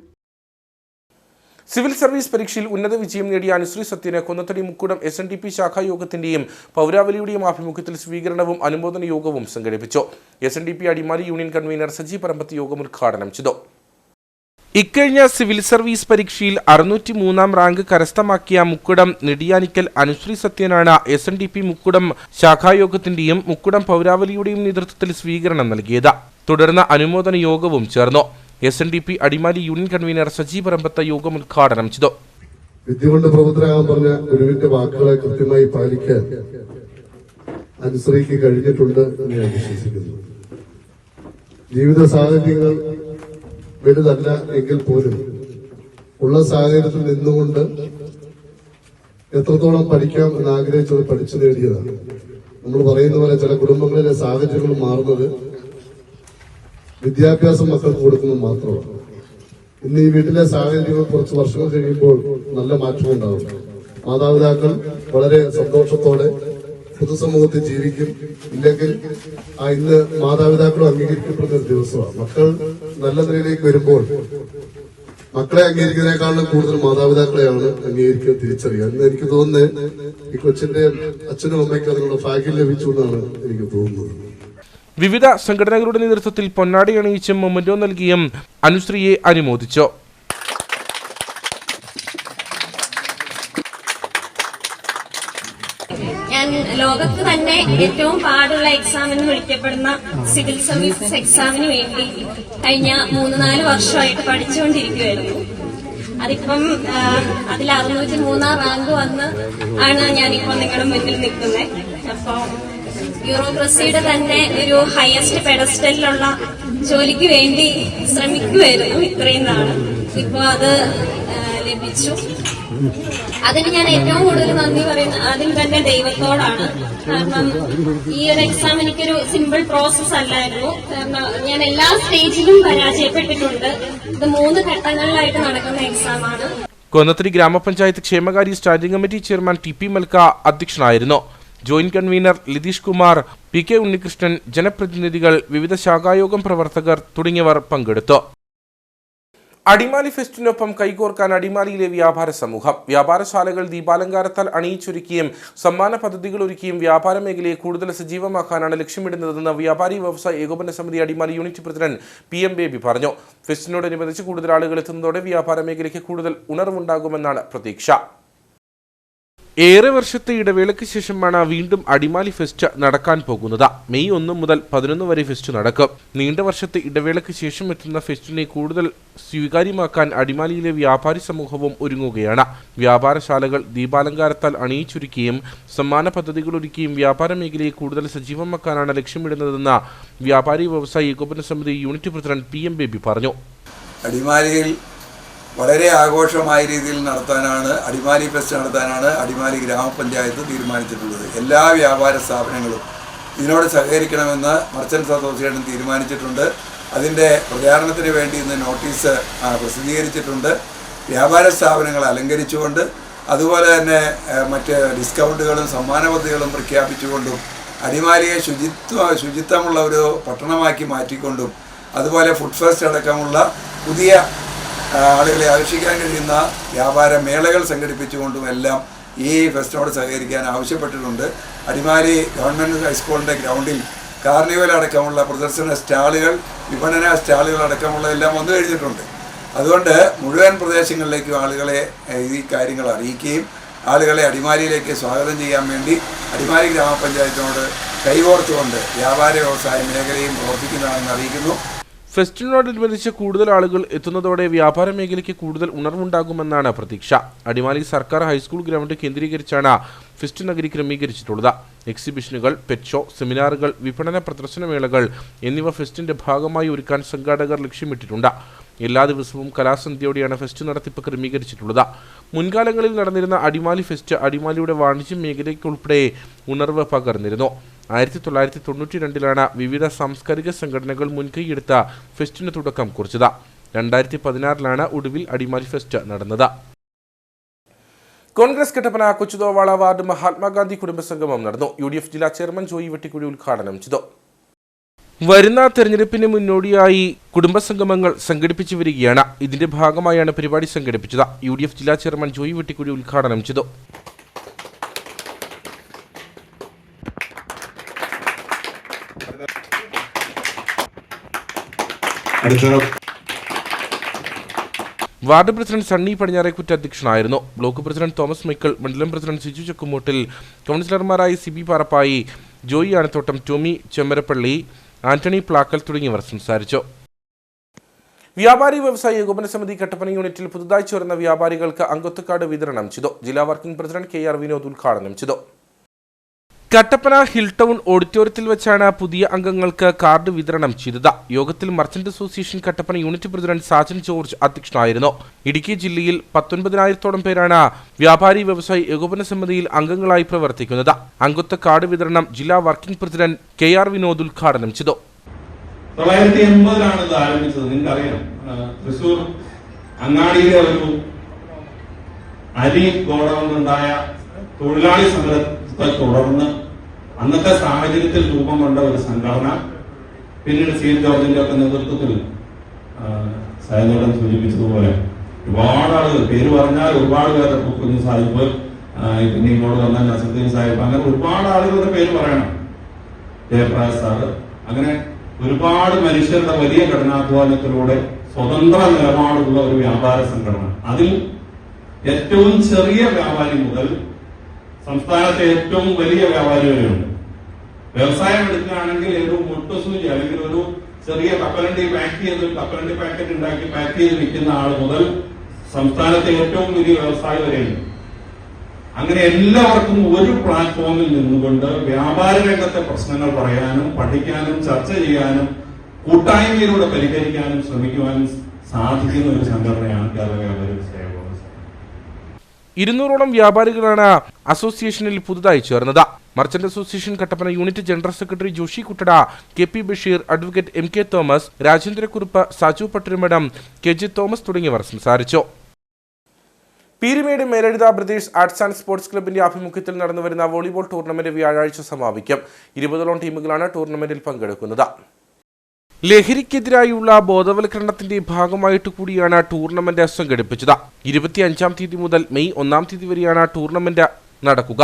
സിവിൽ സർവീസ് പരീക്ഷയിൽ ഉന്നത വിജയം നേടിയ അനുശ്രീ സത്യന് കൊന്നത്തടി മുക്കുടം SNDP ശാഖായോഗത്തിന്റെയും പൗരാവലിയുടെയും ആഭിമുഖ്യത്തിൽ സ്വീകരണവും അനുമോദന യോഗവും സംഘടിപ്പിച്ചു. SNDP Adimali union convener Saji Parambath യോഗം ഉദ്ഘാടനം ചെയ്തു. ഇക്കഴിഞ്ഞ സിവിൽ സർവീസ് പരീക്ഷയിൽ 603-ാം റാങ്ക് കരസ്ഥമാക്കിയ മുക്കുടം നെടിയാനിക്കൽ അനുശ്രീ സത്യനാണ് SNDP മുക്കുടം ശാഖായോഗത്തിന്റെയും മുക്കുടം പൗരാവലിയുടെയും നേതൃത്വത്തിൽ സ്വീകരണം നൽകിയത്. തുടർന്ന് അനുമോദന യോഗവും ചേർന്നു. SNDP Adimali union convener Saji Parambath യോഗം ഉദ്ഘാടനം ചെയ്തു. വിദ്യ കൊണ്ട് പ്രബുദ്ധരാകാൻ പറഞ്ഞ ഗുരുവിന്റെ വാക്കുകളെ കൃത്യമായി പാലിക്കാൻ അനുശ്രീക്ക് കഴിഞ്ഞിട്ടുണ്ട് എന്ന് ഞാൻ വിശ്വസിക്കുന്നു. ജീവിത സാഹചര്യങ്ങൾ വലുതല്ല എങ്കിൽ പോലും ഉള്ള സാഹചര്യത്തിൽ നിന്നുകൊണ്ട് എത്രത്തോളം പഠിക്കാം എന്ന് ആഗ്രഹിച്ചത് പഠിച്ചു നേടിയതാണ്. നമ്മൾ പറയുന്ന പോലെ ചില കുടുംബങ്ങളിലെ സാഹചര്യങ്ങൾ മാറുന്നത് വിദ്യാഭ്യാസം മക്കൾക്ക് കൊടുക്കുന്നത് മാത്രമാണ്. ഇന്ന് ഈ വീട്ടിലെ സാഹചര്യങ്ങൾ കുറച്ച് വർഷങ്ങൾ കഴിയുമ്പോൾ നല്ല മാറ്റമുണ്ടാകും. മാതാപിതാക്കൾ വളരെ സന്തോഷത്തോടെ പൊതുസമൂഹത്തിൽ ജീവിക്കും. ഇല്ലെങ്കിൽ ഇന്ന് മാതാപിതാക്കളും അംഗീകരിക്കപ്പെടുന്ന ഒരു ദിവസമാണ്. മക്കൾ നല്ല നിലയിലേക്ക് വരുമ്പോൾ മക്കളെ അംഗീകരിക്കുന്നതിനേക്കാളും കൂടുതൽ മാതാപിതാക്കളെയാണ് അംഗീകരിക്കുക, തിരിച്ചറിയുക. എന്ന് എനിക്ക് തോന്നുന്നത് ഈ കൊച്ചിന്റെ അച്ഛനും അമ്മയ്ക്കും അതിനുള്ള ഭാഗ്യം ലഭിച്ചു എന്നാണ് എനിക്ക് തോന്നുന്നത്. വിവിധ സംഘടനകളുടെ നേതൃത്വത്തിൽ പൊന്നാടി അണിയിച്ചും മൊമെന്റോ നൽകിയും അനുശ്രീയെ അനുമോദിച്ചു. ഞാൻ ലോകത്ത് തന്നെ ഏറ്റവും പാടുള്ള എക്സാം എന്ന് വിളിക്കപ്പെടുന്ന സിവിൽ സർവീസസ് എക്സാമിന് വേണ്ടി കഴിഞ്ഞ 3-4 വർഷമായിട്ട് പഠിച്ചുകൊണ്ടിരിക്കുകയായിരുന്നു. അതിപ്പം അതിൽ 603-ാം റാങ്ക് വന്ന് ആണ് ഞാനിപ്പോൾ നിങ്ങളുടെ മുന്നിൽ നിൽക്കുന്നത്. അപ്പോൾ ബ്യൂറോക്രസിയുടെ തന്നെ ഒരു ഹയസ്റ്റ് പെഡസ്റ്റലിലുള്ള ജോലിക്ക് വേണ്ടി ശ്രമിക്കുമായിരുന്നു ഇത്രയും നാള്. ഇപ്പൊ അത് ലഭിച്ചു. അതിന് ഞാൻ ഏറ്റവും കൂടുതൽ നന്ദി പറയുന്നത് അതിൽ തന്നെ ദൈവത്തോടാണ്. കാരണം ഈ ഒരു എക്സാം എനിക്കൊരു സിമ്പിൾ പ്രോസസ് അല്ലായിരുന്നു. കാരണം ഞാൻ എല്ലാ സ്റ്റേജിലും പരാജയപ്പെട്ടിട്ടുണ്ട്. ഇത് 3 ഘട്ടങ്ങളിലായിട്ട് നടക്കുന്ന എക്സാമാണ്. കൊന്നത്തടി ഗ്രാമപഞ്ചായത്ത് ക്ഷേമകാര്യ standing committee chairman T P Malka അധ്യക്ഷനായിരുന്നു. Joint convener Lithesh Kumar, P K Unnikrishnan, ജനപ്രതിനിധികൾ, വിവിധ ശാഖായോഗം പ്രവർത്തകർ തുടങ്ങിയവർ പങ്കെടുത്തു. അടിമാലി ഫെസ്റ്റിനൊപ്പം കൈകോർക്കാൻ അടിമാലിയിലെ വ്യാപാര സമൂഹം. വ്യാപാരശാലകൾ ദീപാലങ്കാരത്താൽ അണിയിച്ചൊരുക്കിയും സമ്മാന പദ്ധതികൾ ഒരുക്കിയും വ്യാപാര മേഖലയെ കൂടുതൽ സജീവമാക്കാനാണ് ലക്ഷ്യമിടുന്നതെന്ന് വ്യാപാരി വ്യവസായ ഏകോപന സമിതി Adimali unit president PM baby പറഞ്ഞു. ഫെസ്റ്റിനോടനുബന്ധിച്ച് കൂടുതൽ ആളുകൾ എത്തുന്നതോടെ വ്യാപാര മേഖലയ്ക്ക് കൂടുതൽ ഉണർവുണ്ടാകുമെന്നാണ് പ്രതീക്ഷ. ഏറെ വർഷത്തെ ഇടവേളയ്ക്ക് ശേഷമാണ് വീണ്ടും അടിമാലി ഫെസ്റ്റ് നടക്കാൻ പോകുന്നത്. മെയ് 1 മുതൽ 11 വരെ ഫെസ്റ്റ് നടക്കും. നീണ്ട വർഷത്തെ ഇടവേളയ്ക്ക് ശേഷം എത്തുന്ന ഫെസ്റ്റിനെ കൂടുതൽ സ്വീകാര്യമാക്കാൻ അടിമാലിയിലെ വ്യാപാരി സമൂഹവും ഒരുങ്ങുകയാണ്. വ്യാപാരശാലകൾ ദീപാലങ്കാരത്താൽ അണിയിച്ചൊരുക്കിയും സമ്മാന പദ്ധതികൾ ഒരുക്കിയും വ്യാപാര മേഖലയെ കൂടുതൽ സജീവമാക്കാനാണ് ലക്ഷ്യമിടുന്നതെന്ന് വ്യാപാരി വ്യവസായ ഏകോപന സമിതി യൂണിറ്റ് പ്രസിഡന്റ് PM ബേബി പറഞ്ഞു. അടിമാലിയിൽ വളരെ ആഘോഷമായ രീതിയിൽ നടത്താനാണ്, അടിമാലി ഫെസ്റ്റ് നടത്താനാണ് അടിമാലി ഗ്രാമപഞ്ചായത്ത് തീരുമാനിച്ചിട്ടുള്ളത്. എല്ലാ വ്യാപാര സ്ഥാപനങ്ങളും ഇതിനോട് സഹകരിക്കണമെന്ന് മർച്ചൻസ് അസോസിയേഷൻ തീരുമാനിച്ചിട്ടുണ്ട്. അതിൻ്റെ പ്രചാരണത്തിന് വേണ്ടി ഇന്ന് നോട്ടീസ് പ്രസിദ്ധീകരിച്ചിട്ടുണ്ട്. വ്യാപാര സ്ഥാപനങ്ങൾ അലങ്കരിച്ചുകൊണ്ട് അതുപോലെ തന്നെ മറ്റ് ഡിസ്കൗണ്ടുകളും സമ്മാന പദ്ധതികളും പ്രഖ്യാപിച്ചുകൊണ്ടും അടിമാലിയെ ശുചിത്വമുള്ള ഒരു പട്ടണമാക്കി മാറ്റിക്കൊണ്ടും അതുപോലെ ഫുഡ് ഫെസ്റ്റ് അടക്കമുള്ള പുതിയ ആളുകളെ ആകർഷിക്കാൻ കഴിയുന്ന വ്യാപാര മേളകൾ സംഘടിപ്പിച്ചുകൊണ്ടും എല്ലാം ഈ ഫെസ്റ്റിനോട് സഹകരിക്കാൻ ആവശ്യപ്പെട്ടിട്ടുണ്ട്. അടിമാലി ഗവൺമെൻറ് ഹൈസ്കൂളിൻ്റെ ഗ്രൗണ്ടിൽ കാർണിവൽ അടക്കമുള്ള പ്രദർശന സ്റ്റാളുകൾ, വിപണന സ്റ്റാളുകൾ അടക്കമുള്ളതെല്ലാം വന്നു കഴിഞ്ഞിട്ടുണ്ട്. അതുകൊണ്ട് മുഴുവൻ പ്രദേശങ്ങളിലേക്കും ആളുകളെ ഈ കാര്യങ്ങൾ അറിയിക്കുകയും ആളുകളെ അടിമാലിയിലേക്ക് സ്വാഗതം ചെയ്യാൻ വേണ്ടി അടിമാലി ഗ്രാമപഞ്ചായത്തിനോട് കൈകോർത്തുകൊണ്ട് വ്യാപാര വ്യവസായ മേഖലയും പ്രവർത്തിക്കുന്നതാണെന്ന് അറിയിക്കുന്നു. ഫെസ്റ്റിനോടനുബന്ധിച്ച് കൂടുതൽ ആളുകൾ എത്തുന്നതോടെ വ്യാപാര മേഖലയ്ക്ക് കൂടുതൽ ഉണർവുണ്ടാകുമെന്നാണ് പ്രതീക്ഷ. അടിമാലി സർക്കാർ ഹൈസ്കൂൾ ഗ്രൗണ്ട് കേന്ദ്രീകരിച്ചാണ് ഫെസ്റ്റ് നഗരി ക്രമീകരിച്ചിട്ടുള്ളത്. എക്സിബിഷനുകൾ, പെറ്റ് ഷോ, സെമിനാറുകൾ, വിപണന പ്രദർശനമേളകൾ എന്നിവ ഫെസ്റ്റിന്റെ ഭാഗമായി ഒരുക്കാൻ സംഘാടകർ ലക്ഷ്യമിട്ടിട്ടുണ്ട്. എല്ലാ ദിവസവും കലാസന്ധ്യയോടെയാണ് ഫെസ്റ്റ് നടത്തിപ്പ് ക്രമീകരിച്ചിട്ടുള്ളത്. മുൻകാലങ്ങളിൽ നടന്നിരുന്ന അടിമാലി ഫെസ്റ്റ് അടിമാലിയുടെ വാണിജ്യ മേഖലയ്ക്കുൾപ്പെടെ ഉണർവ് പകർന്നിരുന്നു. 1992 വിവിധ സാംസ്കാരിക സംഘടനകൾ മുൻകൈയെടുത്ത ഫെസ്റ്റിന് തുടക്കം കുറിച്ചത്. 2016 ഒടുവിൽ അടിമാലി ഫെസ്റ്റ് നടന്നത്. കോൺഗ്രസ് കട്ടപ്പന കൊച്ചുതോവാള വാർഡ് മഹാത്മാഗാന്ധി കുടുംബസംഗമം നടന്നു. UDF ജില്ലാ ചെയർമാൻ ജോയി വെട്ടിക്കുഴി ഉദ്ഘാടനം ചെയ്തു. വരുന്ന തെരഞ്ഞെടുപ്പിന് മുന്നോടിയായി കുടുംബസംഗമങ്ങൾ സംഘടിപ്പിച്ചു വരികയാണ്. ഇതിന്റെ ഭാഗമായാണ് പരിപാടി സംഘടിപ്പിച്ചത്. UDF ജില്ലാ ചെയർമാൻ ജോയി വെട്ടിക്കുഴി ഉദ്ഘാടനം ചെയ്തു. വാർഡ് പ്രസിഡന്റ് സണ്ണി പടിഞ്ഞാറേക്കുറ്റ അധ്യക്ഷനായിരുന്നു. ബ്ലോക്ക് പ്രസിഡന്റ് തോമസ് മൈക്കിൾ, മണ്ഡലം പ്രസിഡന്റ് സിജു ചക്കുമൂട്ടിൽ, കൗൺസിലർമാരായ CB പാറപ്പായി, ജോയി ആനത്തോട്ടം, ടോമി ചെമ്മരപ്പള്ളി, ആന്റണി പ്ലാക്കൽ തുടങ്ങിയവർ സംസാരിച്ചു. വ്യാപാരി വ്യവസായ ഏകോപന സമിതി കട്ടപ്പന യൂണിറ്റിൽ പുതുതായി ചേർന്ന വ്യാപാരികൾക്ക് അംഗത്വ കാർഡ് വിതരണം ചെയ്തു. ജില്ലാ വർക്കിംഗ് പ്രസിഡന്റ് KR വിനോദ് ഉദ്ഘാടനം ചെയ്തു. കട്ടപ്പന ഹിൽ ടൗൺ ഓഡിറ്റോറിയത്തിൽ വെച്ചാണ് പുതിയ അംഗങ്ങൾക്ക് കാർഡ് വിതരണം ചെയ്തത്. യോഗത്തിൽ merchant association Kattappana unit president Sajan George അധ്യക്ഷനായിരുന്നു. ഇടുക്കി ജില്ലയിൽ 19,000-ഓളം പേരാണ് വ്യാപാരി വ്യവസായ ഏകോപന സമിതിയിൽ അംഗങ്ങളായി പ്രവർത്തിക്കുന്നത്. അംഗത്വ കാർഡ് വിതരണം ജില്ലാ വർക്കിംഗ് പ്രസിഡന്റ് KR വിനോദ് ഉദ്ഘാടനം ചെയ്തു. 1980 ഇത് ആരംഭിച്ചത്. നിങ്ങൾക്കറിയാം, തൃശ്ശൂർ അങ്ങാടിയിലെ ഒരു അരി ഗോഡൌണിലുണ്ടായ തൊഴിലാളി സമരത്തെ തുടർന്ന് അന്നത്തെ സാഹചര്യത്തിൽ രൂപം കൊണ്ട ഒരു സംഘടന പിന്നീട് CN ജോർജിന്റെ ഒക്കെ നേതൃത്വത്തിൽ സയനോടൻ സൂചിപ്പിച്ചതുപോലെ ഒരുപാട് ആളുകൾ, പേര് പറഞ്ഞാൽ ഒരുപാട് പേര്, കുഞ്ഞു സാഹിബ്, പിന്നെ ഇങ്ങോട്ട് വന്ന നസറുദ്ദീൻ സാഹിബ്, അങ്ങനെ ഒരുപാട് ആളുകളുടെ പേര് പറയണം, ജയപ്രകാശ് സാറ്, അങ്ങനെ ഒരുപാട് മനുഷ്യരുടെ വലിയ കഠിനാധ്വാനത്തിലൂടെ സ്വതന്ത്ര നിലപാടുള്ള ഒരു വ്യാപാര സംഘടന. അതിൽ ഏറ്റവും ചെറിയ വ്യാപാരി മുതൽ സംസ്ഥാനത്തെ ഏറ്റവും വലിയ വ്യാപാരി വരെയുണ്ട്. വ്യവസായം എടുക്കുകയാണെങ്കിൽ ഒരു മുട്ടുസൂചി അല്ലെങ്കിൽ ഒരു ചെറിയ കപ്പലണ്ടി പാക്ക് ചെയ്ത് ഒരു കപ്പലണ്ടി പാക്കറ്റ് ഉണ്ടാക്കി പാക്ക് ചെയ്ത് വിൽക്കുന്ന ആൾ മുതൽ സംസ്ഥാനത്തെ ഏറ്റവും വലിയ വ്യവസായി വരെയുണ്ട്. അങ്ങനെ എല്ലാവർക്കും ഒരു പ്ലാറ്റ്ഫോമിൽ നിന്നുകൊണ്ട് വ്യാപാര രംഗത്തെ പ്രശ്നങ്ങൾ പറയാനും പഠിക്കാനും ചർച്ച ചെയ്യാനും കൂട്ടായ്മയിലൂടെ പരിഹരിക്കാനും ശ്രമിക്കുവാനും സാധിക്കുന്ന ഒരു സംഘടനയാണ് കേരള വ്യാപാരി സേവന. 200ഓളം വ്യാപാരികളാണ് അസോസിയേഷനിൽ പുതുതായി ചേർന്നത്. Merchant association Kattappana unit general secretary Joshi Kuttada, KP Basheer, advocate MK Thomas, Rajendrakurup, Saju Pattirumadham, KG Thomas തുടങ്ങിയവർ സംസാരിച്ചു. Peermade Melezhutha brothers arts and sports ക്ലബിന്റെ ആഭിമുഖ്യത്തിൽ നടന്നുവരുന്ന വോളിബോൾ ടൂർണമെന്റ് വ്യാഴാഴ്ച സമാപിക്കും. 20ഓളം ടീമുകളാണ് ടൂർണമെന്റിൽ പങ്കെടുക്കുന്നത്. ലഹരിക്കെതിരായുള്ള ബോധവൽക്കരണത്തിന്റെ ഭാഗമായിട്ട് കൂടിയാണ് ടൂർണമെന്റ് സംഘടിപ്പിച്ചത്. 25-ാം തീയതി മുതൽ മെയ് 1-ാം തീയതി വരെയാണ് ടൂർണമെന്റ് നടക്കുക.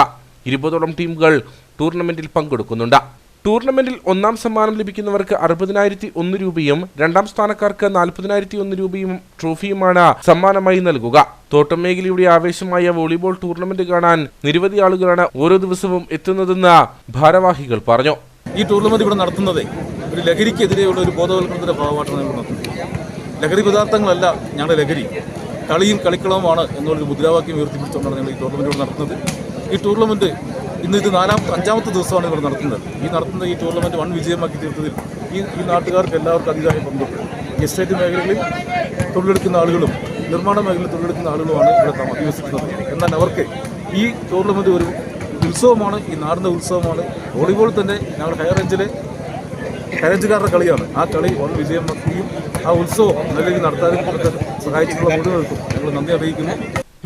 20ഓളം ടീമുകൾ ടൂർണമെന്റിൽ പങ്കെടുക്കുന്നുണ്ട്. ടൂർണമെന്റിൽ 1-ാം സമ്മാനം ലഭിക്കുന്നവർക്ക് 60,001 രൂപയും 2-ാം സ്ഥാനക്കാർക്ക് 40,001 രൂപയും ട്രോഫിയുമാണ് സമ്മാനമായി നൽകുക. തോട്ടം മേഖലയുടെ ആവേശമായ വോളിബോൾ ടൂർണമെന്റ് കാണാൻ നിരവധി ആളുകളാണ് ഓരോ ദിവസവും എത്തുന്നതെന്ന് ഭാരവാഹികൾ പറഞ്ഞു. ഈ ടൂർണമെന്റ് ഇവിടെ നടത്തുന്നത് ഒരു ലഹരിക്കെതിരെയുള്ള ഒരു ബോധവൽക്കരണത്തിന്റെ ഭാഗമായിട്ടാണ് നമ്മൾ നടത്തുന്നത്. ലഹരി പദാർത്ഥങ്ങളല്ല ഞങ്ങളുടെ ലഹരി, കളിയും കളിക്കളവുമാണ് എന്നുള്ളൊരു മുദ്രാവാക്യം ഉയർത്തിപ്പിടിച്ചുകൊണ്ടാണ് ഞങ്ങൾ ഈ ടൂർണമെന്റ് ഇവിടെ നടത്തുന്നത്. ഈ ടൂർണമെന്റ് ഇന്ന് ഇത് 5-ാമത്തെ ദിവസമാണ് ഇവിടെ നടത്തുന്നത്. ഈ ടൂർണമെന്റ് വൻ വിജയമാക്കി തീർത്തതിൽ ഈ നാട്ടുകാർക്ക് എല്ലാവർക്കും അതിയായ പങ്കുണ്ട്. എസ്റ്റേറ്റ് മേഖലകളിൽ തൊഴിലെടുക്കുന്ന ആളുകളും നിർമ്മാണ മേഖലയിൽ തൊഴിലെടുക്കുന്ന ആളുകളുമാണ് ഇവിടെ അധിവസിക്കുന്നത്. എന്നാൽ അവർക്ക് ഈ ടൂർണമെന്റ് ഒരു ഉത്സവമാണ്, ഈ നാടിൻ്റെ ഉത്സവമാണ്. വോളിബോൾ തന്നെ ഞങ്ങൾ ഹൈറേഞ്ചുകാരുടെ കളിയാണ്. ആ കളി വൻ വിജയമാക്കുകയും ആ ഉത്സവം നല്ല രീതിയിൽ നടത്താനും സഹായിച്ചിട്ടുള്ള മുഴുവനും ഞങ്ങൾ നന്ദി അറിയിക്കുന്നു.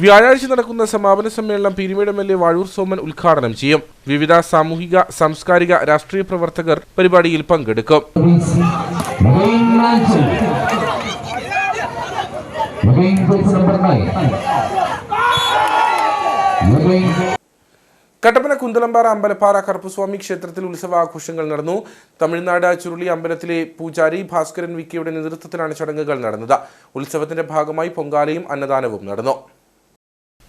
വ്യാഴാഴ്ച നടക്കുന്ന സമാപന സമ്മേളനം പീരുമേട് MLA വാഴൂർ സോമൻ ഉദ്ഘാടനം ചെയ്യും. വിവിധ സാമൂഹിക, സാംസ്കാരിക, രാഷ്ട്രീയ പ്രവർത്തകർ പരിപാടിയിൽ പങ്കെടുക്കും. കട്ടപ്പന കുന്തളംപാറ അമ്പലപ്പാറ കറുപ്പുസ്വാമി ക്ഷേത്രത്തിൽ ഉത്സവാഘോഷങ്ങൾ നടന്നു. തമിഴ്നാട് ചുരുളി അമ്പലത്തിലെ പൂജാരി ഭാസ്കരൻ വിക്കയുടെ നേതൃത്വത്തിലാണ് ചടങ്ങുകൾ നടന്നത്. ഉത്സവത്തിന്റെ ഭാഗമായി പൊങ്കാലയും അന്നദാനവും നടന്നു.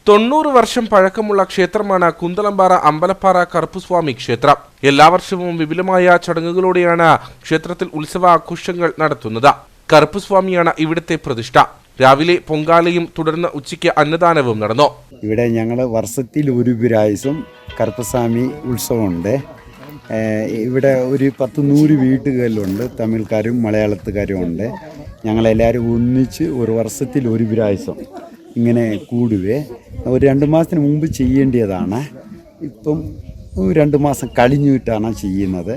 90 വർഷം പഴക്കമുള്ള ക്ഷേത്രമാണ് കുന്തളംപാറ അമ്പലപ്പാറ കറുപ്പുസ്വാമി ക്ഷേത്രം. എല്ലാ വർഷവും വിപുലമായ ചടങ്ങുകളോടെയാണ് ക്ഷേത്രത്തിൽ ഉത്സവാഘോഷങ്ങൾ നടത്തുന്നത്. കറുപ്പുസ്വാമിയാണ് ഇവിടുത്തെ പ്രതിഷ്ഠ. രാവിലെ പൊങ്കാലയും തുടർന്ന് ഉച്ചയ്ക്ക് അന്നദാനവും നടന്നു. ഇവിടെ ഞങ്ങൾ വർഷത്തിൽ ഒരു പ്രാവശ്യം കറുപ്പസ്വാമി ഉത്സവമുണ്ട്. ഇവിടെ ഒരു 10-100 വീട്ടുകളിലുണ്ട്. തമിഴ്ക്കാരും മലയാളത്തുകാരും ഉണ്ട്. ഞങ്ങളെല്ലാവരും ഒന്നിച്ച് ഒരു വർഷത്തിൽ ഒരു പ്രാവശ്യം ഇങ്ങനെ കൂടുവേ. ഒരു 2 മാസത്തിന് മുമ്പ് ചെയ്യേണ്ടതാണ്. ഇപ്പം 2 മാസം കഴിഞ്ഞിട്ടാണ് ചെയ്യുന്നത്.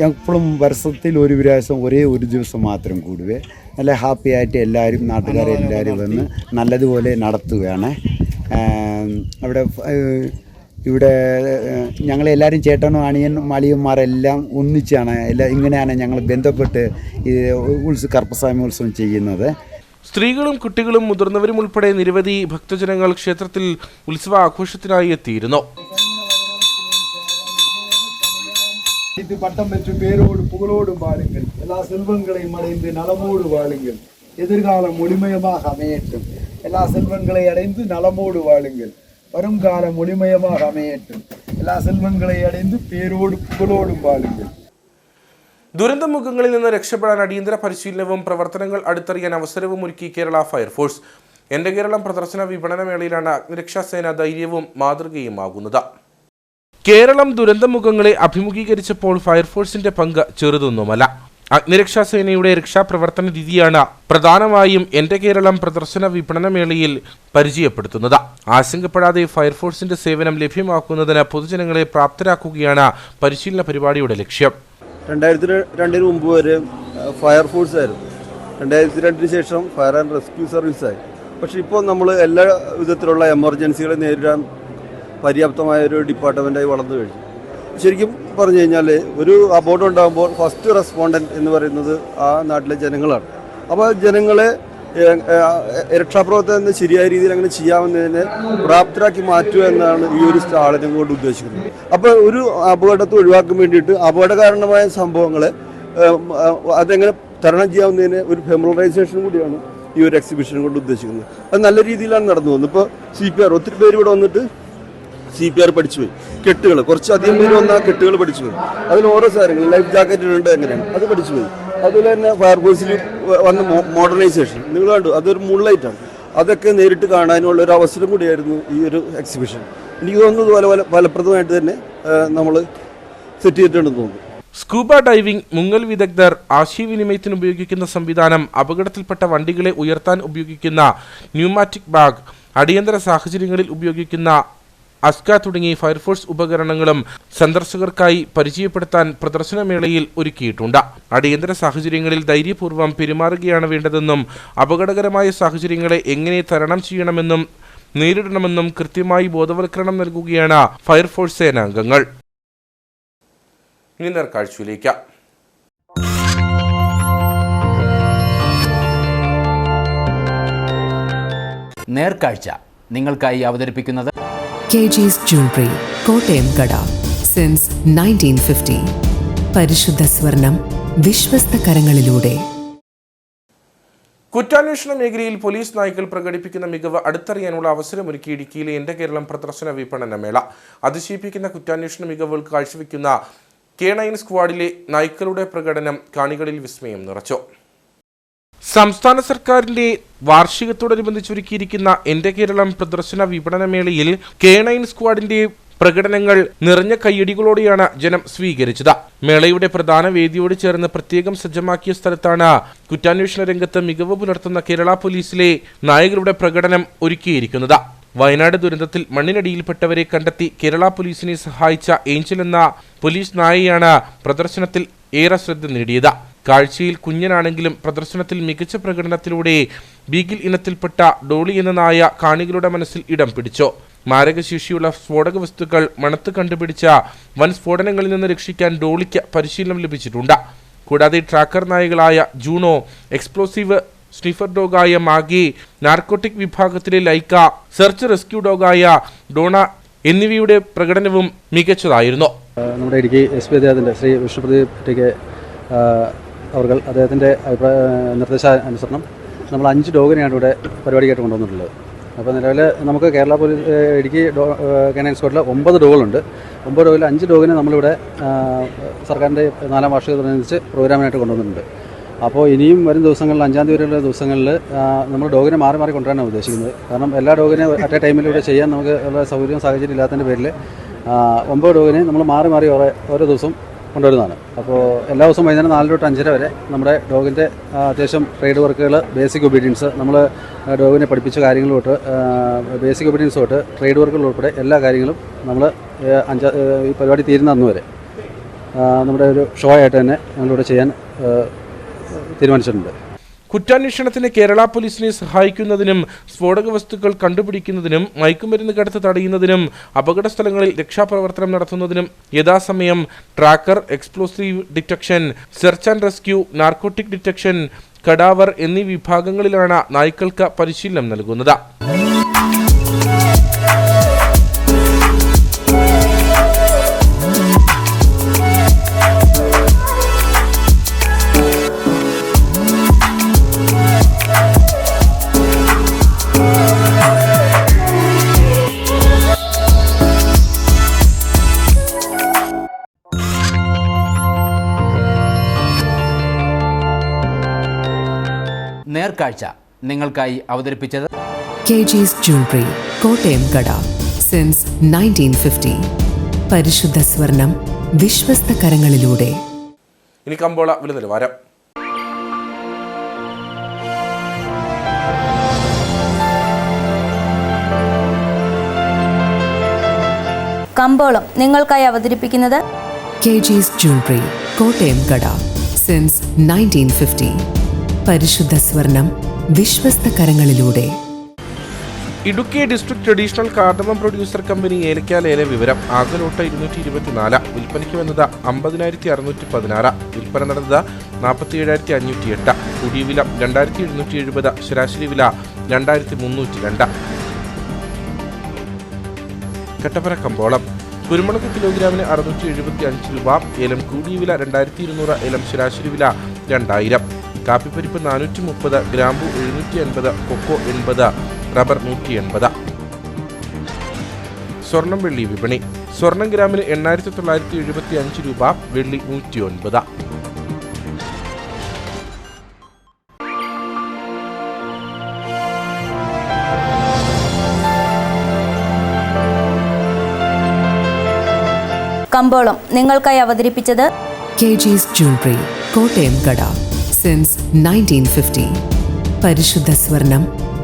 എപ്പോഴും വർഷത്തിൽ ഒരു പ്രാവശ്യം ഒരേ ഒരു ദിവസം മാത്രം കൂടുവേ. നല്ല ഹാപ്പി ആയിട്ട് എല്ലാവരും നാട്ടുകാരെല്ലാവരും വന്ന് നല്ലതുപോലെ നടത്തുകയാണ്. ഇവിടെ ഞങ്ങളെല്ലാവരും ചേട്ടനും അണിയനും അളിയന്മാരെല്ലാം ഒന്നിച്ചാണ് ഇങ്ങനെയാണ് ഞങ്ങൾ ബന്ധപ്പെട്ട് ഈ കറുപ്പസ്വാമി ഉത്സവം ചെയ്യുന്നത്. സ്ത്രീകളും കുട്ടികളും മുതിർന്നവരും ഉൾപ്പെടെ നിരവധി ഭക്തജനങ്ങൾ ക്ഷേത്രത്തിൽ ഉത്സവാഘോഷത്തിനായി എത്തിയിരുന്നു. இது பட்டம் பெற்று பேரோடு புகழோடும் வாழுங்கள். எல்லா செல்வங்களையும் அடைந்து நலமோடு வாழுங்கள். எதிர்காலம் ஒளிமயமாக அமையட்டும். எல்லா செல்வங்களை அடைந்து நலமோடு வாழுங்கள். வருங்காலம் ஒளிமயமாக அமையட்டும். எல்லா செல்வங்களை அடைந்து பேரோடு புகழோடும் வாழுங்கள். ദുരന്തമുഖങ്ങളിൽ നിന്ന് രക്ഷപ്പെടാൻ അടിയന്തര പരിശീലനവും പ്രവർത്തനങ്ങൾ അടുത്തറിയാൻ അവസരവും ഒരുക്കി കേരള ഫയർഫോഴ്സ്. എന്റെ കേരളം പ്രദർശന വിപണന മേളയിലാണ് അഗ്നിരക്ഷാസേന ധൈര്യവും മാതൃകയുമാകുന്നത്. കേരളം ദുരന്തമുഖങ്ങളെ അഭിമുഖീകരിച്ചപ്പോൾ ഫയർഫോഴ്സിന്റെ പങ്ക് ചെറുതൊന്നുമല്ല. അഗ്നിരക്ഷാസേനയുടെ രക്ഷാപ്രവർത്തന രീതിയാണ് പ്രധാനമായും എന്റെ കേരളം പ്രദർശന വിപണന മേളയിൽ പരിചയപ്പെടുത്തുന്നത്. ആശങ്കപ്പെടാതെ ഫയർഫോഴ്സിന്റെ സേവനം ലഭ്യമാക്കുന്നതിന് പൊതുജനങ്ങളെ പ്രാപ്തരാക്കുകയാണ് പരിശീലന പരിപാടിയുടെ ലക്ഷ്യം. 2002 മുമ്പ് വരെ ഫയർഫോഴ്സ് ആയിരുന്നു. 2002 ശേഷം ഫയർ ആൻഡ് റെസ്ക്യൂ സർവീസായി. പക്ഷേ ഇപ്പോൾ നമ്മൾ എല്ലാ വിധത്തിലുള്ള എമർജൻസികളെ നേരിടാൻ പര്യാപ്തമായൊരു ഡിപ്പാർട്ട്മെൻറ്റായി വളർന്നു കഴിഞ്ഞു. ശരിക്കും പറഞ്ഞു കഴിഞ്ഞാൽ ഒരു അപകടം ഉണ്ടാകുമ്പോൾ ഫസ്റ്റ് റെസ്പോണ്ടൻറ്റ് എന്ന് പറയുന്നത് ആ നാട്ടിലെ ജനങ്ങളാണ്. അപ്പോൾ ജനങ്ങളെ രക്ഷാപ്രവർത്തനം ശരിയായ രീതിയിൽ അങ്ങനെ ചെയ്യാവുന്നതിനെ പ്രാപ്തരാക്കി മാറ്റുക എന്നാണ് ഈ ഒരു സ്റ്റാളിനെ കൊണ്ട് ഉദ്ദേശിക്കുന്നത്. അപ്പോൾ ഒരു അപകടത്തെ ഒഴിവാക്കാൻ വേണ്ടിയിട്ട് അപകടകാരണമായ സംഭവങ്ങളെ അതെങ്ങനെ തരണം ചെയ്യാവുന്നതിന് ഒരു ഫെമിലറൈസേഷൻ കൂടിയാണ് ഈ ഒരു എക്സിബിഷൻ കൊണ്ട് ഉദ്ദേശിക്കുന്നത്. അത് നല്ല രീതിയിലാണ് നടന്നു പോകുന്നത്. ഇപ്പോൾ CPR ഒത്തിരി പേര് ഇവിടെ വന്നിട്ട് CPR പഠിച്ചു പോയി. കെട്ടുകൾ കുറച്ചധികം പേര് വന്നാൽ കെട്ടുകൾ പഠിച്ചു പോയി. അതിൽ ഓരോ കാര്യങ്ങൾ ലൈഫ് ജാക്കറ്റ് ഇടേണ്ടത് എങ്ങനെയാണ് അത് പഠിച്ചു പോയി. അതുപോലെ തന്നെ ഫയർഫോഴ്സിൽ വന്ന മോഡേണൈസേഷൻ നിങ്ങൾ കണ്ടു, അതൊരു മൂൺലൈറ്റാണ്. അതൊക്കെ നേരിട്ട് കാണാനുള്ള ഒരു അവസരം കൂടിയായിരുന്നു ഈ ഒരു എക്സിബിഷൻ. എനിക്ക് തോന്നുന്നത് പോലെ ഫലപ്രദമായിട്ട് തന്നെ നമ്മൾ സെറ്റ് ചെയ്തിട്ടുണ്ടെന്ന് തോന്നുന്നു. സ്കൂബ ഡൈവിംഗ്, മുങ്ങൽ വിദഗ്ധർ, ആശയവിനിമയത്തിന് ഉപയോഗിക്കുന്ന സംവിധാനം, അപകടത്തിൽപ്പെട്ട വണ്ടികളെ ഉയർത്താൻ ഉപയോഗിക്കുന്ന ന്യൂമാറ്റിക് ബാഗ്, അടിയന്തര സാഹചര്യങ്ങളിൽ ഉപയോഗിക്കുന്ന അസ്ക തുടങ്ങിയ ഫയർഫോഴ്സ് ഉപകരണങ്ങളും സന്ദർശകർക്കായി പരിചയപ്പെടുത്താൻ പ്രദർശനമേളയിൽ ഒരുക്കിയിട്ടുണ്ട്. അടിയന്തര സാഹചര്യങ്ങളിൽ ധൈര്യപൂർവ്വം പെരുമാറുകയാണ് വേണ്ടതെന്നും അപകടകരമായ സാഹചര്യങ്ങളെ എങ്ങനെ തരണം ചെയ്യണമെന്നും നേരിടണമെന്നും കൃത്യമായി ബോധവൽക്കരണം നൽകുകയാണ് ഫയർഫോഴ്സ് സേനാംഗങ്ങൾ. ഇനി നേർക്കാഴ്ചയിലേക്ക്. നേർക്കാഴ്ച നിങ്ങൾക്കായി അവതരിപ്പിക്കുന്നത് KG's Jewelry, കോട്ടയം കട. സിൻസ് 1950. പരിശുദ്ധ സ്വർണം വിശ്വസ്ത കരങ്ങളിലൂടെ. കുറ്റാന്വേഷണ മേഖലയിൽ പോലീസ് നായ്ക്കൾ പ്രകടിപ്പിക്കുന്ന മികവ് അടുത്തറിയാനുള്ള അവസരമൊരുക്കി ഇടുക്കിയിലെ എൻ്റെ കേരളം പ്രദർശന വിപണനമേള. അതിശയിപ്പിക്കുന്ന കുറ്റാന്വേഷണ മികവുകൾ കാഴ്ചവെക്കുന്ന K9 സ്ക്വാഡിലെ നായ്ക്കളുടെ പ്രകടനം കാണികളിൽ വിസ്മയം നിറച്ചു. സംസ്ഥാന സർക്കാരിന്റെ വാർഷികത്തോടനുബന്ധിച്ച് ഒരുക്കിയിരിക്കുന്ന എൻ്റെ കേരളം പ്രദർശന വിപണനമേളയിൽ K9 സ്ക്വാഡിന്റെ പ്രകടനങ്ങൾ നിറഞ്ഞ കയ്യടികളോടെയാണ് ജനം സ്വീകരിച്ചത്. മേളയുടെ പ്രധാന വേദിയോട് ചേർന്ന് പ്രത്യേകം സജ്ജമാക്കിയ സ്ഥലത്താണ് കുറ്റാന്വേഷണ രംഗത്ത് മികവ് പുലർത്തുന്ന കേരള പോലീസിലെ നായകളുടെ പ്രകടനം ഒരുക്കിയിരിക്കുന്നത്. വയനാട് ദുരന്തത്തിൽ മണ്ണിനടിയിൽപ്പെട്ടവരെ കണ്ടെത്തി കേരള പോലീസിനെ സഹായിച്ച ഏഞ്ചൽ എന്ന പോലീസ് നായയാണ് പ്രദർശനത്തിൽ ഏറെ ശ്രദ്ധ നേടിയത്. കാഴ്ചയിൽ കുഞ്ഞനാണെങ്കിലും പ്രദർശനത്തിൽ മികച്ച പ്രകടനത്തിലൂടെ ബീഗിൽ ഇനത്തിൽപ്പെട്ട ഡോളി എന്ന നായ കാണികളുടെ മനസ്സിൽ ഇടം പിടിച്ചു. മാരകശേഷിയുള്ള സ്ഫോടക വസ്തുക്കൾ മണത്ത് കണ്ടുപിടിച്ച വൻ സ്ഫോടനങ്ങളിൽ നിന്ന് രക്ഷിക്കാൻ ഡോളിക്ക് പരിശീലനം ലഭിച്ചിട്ടുണ്ട്. കൂടാതെ ട്രാക്കർ നായകളായ ജൂണോ, എക്സ്പ്ലോസീവ് സ്നിഫർ ഡോഗായ മാഗി, നാർക്കോട്ടിക് വിഭാഗത്തിലെ ലൈക്ക, സെർച്ച് റെസ്ക്യൂ ഡോഗായ ഡോണ എന്നിവയുടെ പ്രകടനവും മികച്ചതായിരുന്നു. നമ്മുടെ ഇടുക്കി SP അദ്ദേഹത്തിൻ്റെ ശ്രീ വിഷ്ണുപ്രദീപ് TK അവർ അദ്ദേഹത്തിൻ്റെ നിർദ്ദേശാനുസരണം നമ്മൾ 5 ഡോഗിനെയാണ് ഇവിടെ പരിപാടിയായിട്ട് കൊണ്ടുവന്നിട്ടുള്ളത്. അപ്പോൾ നിലവിൽ നമുക്ക് കേരള പോലീസ് ഇടുക്കി K9 സ്ക്വാഡിൽ 9 ഡോഗുകളുണ്ട്. 9 ഡോഗിൽ 5 ഡോഗിനെ നമ്മളിവിടെ സർക്കാരിൻ്റെ 4ാം വാർഷികത്തോടനുബന്ധിച്ച് പ്രോഗ്രാമിനായിട്ട് കൊണ്ടുവന്നിട്ടുണ്ട്. അപ്പോൾ ഇനിയും വരും ദിവസങ്ങളിൽ 5-ാം തീയതി വരെയുള്ള ദിവസങ്ങളിൽ നമ്മൾ ഡോഗിനെ മാറി മാറി കൊണ്ടുവരാനാണ് ഉദ്ദേശിക്കുന്നത്. കാരണം എല്ലാ ഡോഗിനെ അറ്റ് എ ടൈമിലൂടെ ചെയ്യാൻ നമുക്ക് ഉള്ള സൗകര്യവും സാഹചര്യം ഇല്ലാത്തതിൻ്റെ പേരിൽ 9 ഡോഗിനെ നമ്മൾ മാറി മാറി ഓരോ ദിവസം കൊണ്ടുവരുന്നതാണ്. അപ്പോൾ എല്ലാ ദിവസവും വൈകുന്നേരം 4 തൊട്ട് 5:30 വരെ നമ്മുടെ ഡോഗിൻ്റെ അത്യാവശ്യം ട്രേഡ് വർക്കുകൾ, ബേസിക് ഒബീഡിയൻസ്, നമ്മൾ ഡോഗിനെ പഠിപ്പിച്ച കാര്യങ്ങൾ തൊട്ട് ബേസിക് ഒബീഡിയൻസ് തൊട്ട് ട്രേഡ് വർക്കുകൾ ഉൾപ്പെടെ എല്ലാ കാര്യങ്ങളും നമ്മൾ ഈ പരിപാടി തീരുന്ന അന്ന് വരെ നമ്മുടെ ഒരു ഷോ ആയിട്ട് തന്നെ ഞങ്ങളിവിടെ ചെയ്യാൻ തീരുമാനിച്ചിട്ടുണ്ട്. കുറ്റാന്വേഷണത്തിന് കേരള പോലീസിനെ സഹായിക്കുന്നതിനും സ്ഫോടക വസ്തുക്കൾ കണ്ടുപിടിക്കുന്നതിനും മയക്കുമരുന്ന് കടത്ത് തടയുന്നതിനും അപകട സ്ഥലങ്ങളിൽ രക്ഷാപ്രവർത്തനം നടത്തുന്നതിനും യഥാസമയം tracker, explosive detection, search and rescue, narcotic detection, cadaver എന്നീ വിഭാഗങ്ങളിലാണ് നായ്ക്കൾക്ക് പരിശീലനം നൽകുന്നത്. നേർക്കാഴ്ച നിങ്ങൾക്കായി അവതരിപ്പിച്ചത് KG's Jewelry, കോട്ടയം കട. സിൻസ് 1950. പരിശുദ്ധ സ്വർണം വിശ്വസ്ത കരങ്ങളിലൂടെ. ഇനി കമ്പോള വില നിലവാരം. കമ്പോളം നിങ്ങൾക്കായി അവതരിപ്പിക്കുന്നത് KG's Jewelry, കോട്ടയം കട. സിൻസ് 1950. പരിശുദ്ധ സ്വർണം വിശ്വസ്ത കരങ്ങളിലൂടെ. Idukki district traditional cardamom producer company ഏലക്ക ലേല വിവരം. ആകെ ലോട്ട് 224, വിൽപ്പനയ്ക്ക് വന്നത് 50,616, വിൽപ്പന നടന്നത് 47,508, കൂടിയ വില 2,770, ശരാശരി വില 2,302. കട്ടപ്പന കമ്പോളം. കുരുമുളക് കിലോഗ്രാമിന് 675 രൂപ, ഏലം കൂടിയ വില 2,200, ഏലം ശരാശരി വില 2,000. കാപ്പിപ്പരിപ്പ് 430, ഗ്രാമ്പു 780, കൊക്കോ 80, റബ്ബർ 180. സ്വർണം വെള്ളി വിപണി. സ്വർണം ഗ്രാമിന് 8,975 രൂപ, വെള്ളി 109. കമ്പോളം നിങ്ങൾക്കായി അവതരിപ്പിച്ചത് KG's Jewelry, കോട്ടയം കട. Since 1950. പരിശുദ്ധ സ്വർണം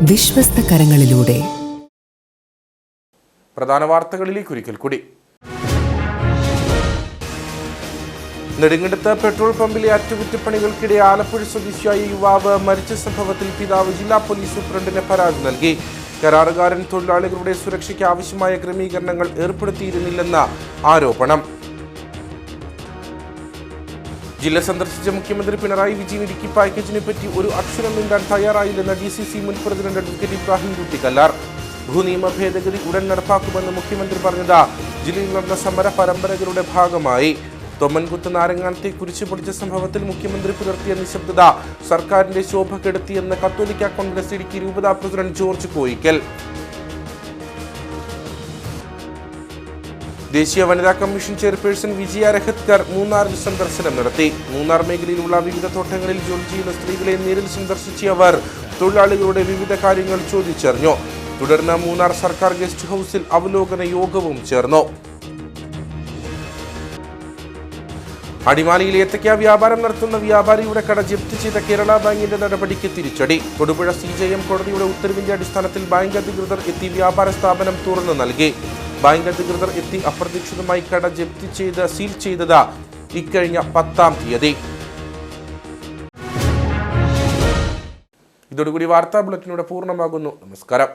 വിശ്വസ്ത കരങ്ങളിലൂടെ. പ്രധാന വാർത്തകളിലേക്ക് ഒരിക്കൽ കൂടി. നെടുങ്കണ്ടത്ത് പെട്രോൾ പമ്പിലെ അറ്റകുറ്റപ്പണികൾക്കിടെ ആലപ്പുഴ സ്വദേശിയായ യുവാവ് മരിച്ച സംഭവത്തിൽ പിതാവ് ജില്ലാ പോലീസ് സൂപ്രണ്ടിന് പരാതി നൽകി. കരാറുകാരൻ തൊഴിലാളികളുടെ സുരക്ഷയ്ക്ക് ആവശ്യമായ ക്രമീകരണങ്ങൾ ഏർപ്പെടുത്തിയിരുന്നില്ലെന്ന ആരോപണം. ജില്ല സന്ദർശിച്ച മുഖ്യമന്ത്രി പിണറായി വിജയൻ ഇടുക്കി പാക്കേജിനെ പറ്റി ഒരു അക്ഷരം മിണ്ടാൻ തയ്യാറായില്ലെന്ന് DCC മുൻ പ്രസിഡന്റ് അഡ്വക്കേറ്റ് ഇബ്രാഹിം കുട്ടിക്കല്ലാർ. ഭൂനിയമ ഭേദഗതി ഉടൻ നടപ്പാക്കുമെന്ന് മുഖ്യമന്ത്രി പറഞ്ഞത് ജില്ലയിൽ നടന്ന സമര പരമ്പരകളുടെ ഭാഗമായി. തൊമ്മൻകുത്ത് നാരങ്ങാനത്തെ കുരിശുപൊളിച്ച സംഭവത്തിൽ മുഖ്യമന്ത്രി പുലർത്തിയ നിശബ്ദത സർക്കാരിന്റെ ശോഭ കെടുത്തിയെന്ന് കത്തോലിക്ക കോൺഗ്രസ് ഇടുക്കി രൂപതാ പ്രസിഡന്റ് ജോർജ് കോയിക്കൽ. ദേശീയ വനിതാ കമ്മീഷൻ ചെയർപേഴ്സൺ വിജയ രഹത്കർ മൂന്നാറിൽ സന്ദർശനം നടത്തി. മൂന്നാർ മേഖലയിലുള്ള വിവിധ തോട്ടങ്ങളിൽ ജോലി ചെയ്യുന്ന സ്ത്രീകളെ നേരിൽ സന്ദർശിച്ച അവർ തൊഴിലാളികളുടെ വിവിധ കാര്യങ്ങൾ ചോദിച്ചറിഞ്ഞു. തുടർന്ന് മൂന്നാർ സർക്കാർ ഗസ്റ്റ് ഹൌസിൽ അവലോകന യോഗവും ചേർന്നു. അടിമാലിയിൽ ഏത്തയ്ക്ക വ്യാപാരം നടത്തുന്ന വ്യാപാരിയുടെ കട ജപ്തി ചെയ്ത കേരള ബാങ്കിന്റെ നടപടിക്ക് തിരിച്ചടി. തൊടുപുഴ CJM കോടതിയുടെ ഉത്തരവിന്റെ അടിസ്ഥാനത്തിൽ ബാങ്ക് അധികൃതർ എത്തി വ്യാപാര സ്ഥാപനം തുറന്നു നൽകി. ബാങ്ക് അധികൃതർ എത്തി അപ്രതീക്ഷിതമായി കട ജപ്തി ചെയ്ത് സീൽ ചെയ്തത് ഇക്കഴിഞ്ഞ 10-ാം തീയതി. ഇതോടുകൂടി വാർത്താ ബുള്ളറ്റിനൂടെ പൂർണ്ണമാകുന്നു. നമസ്കാരം.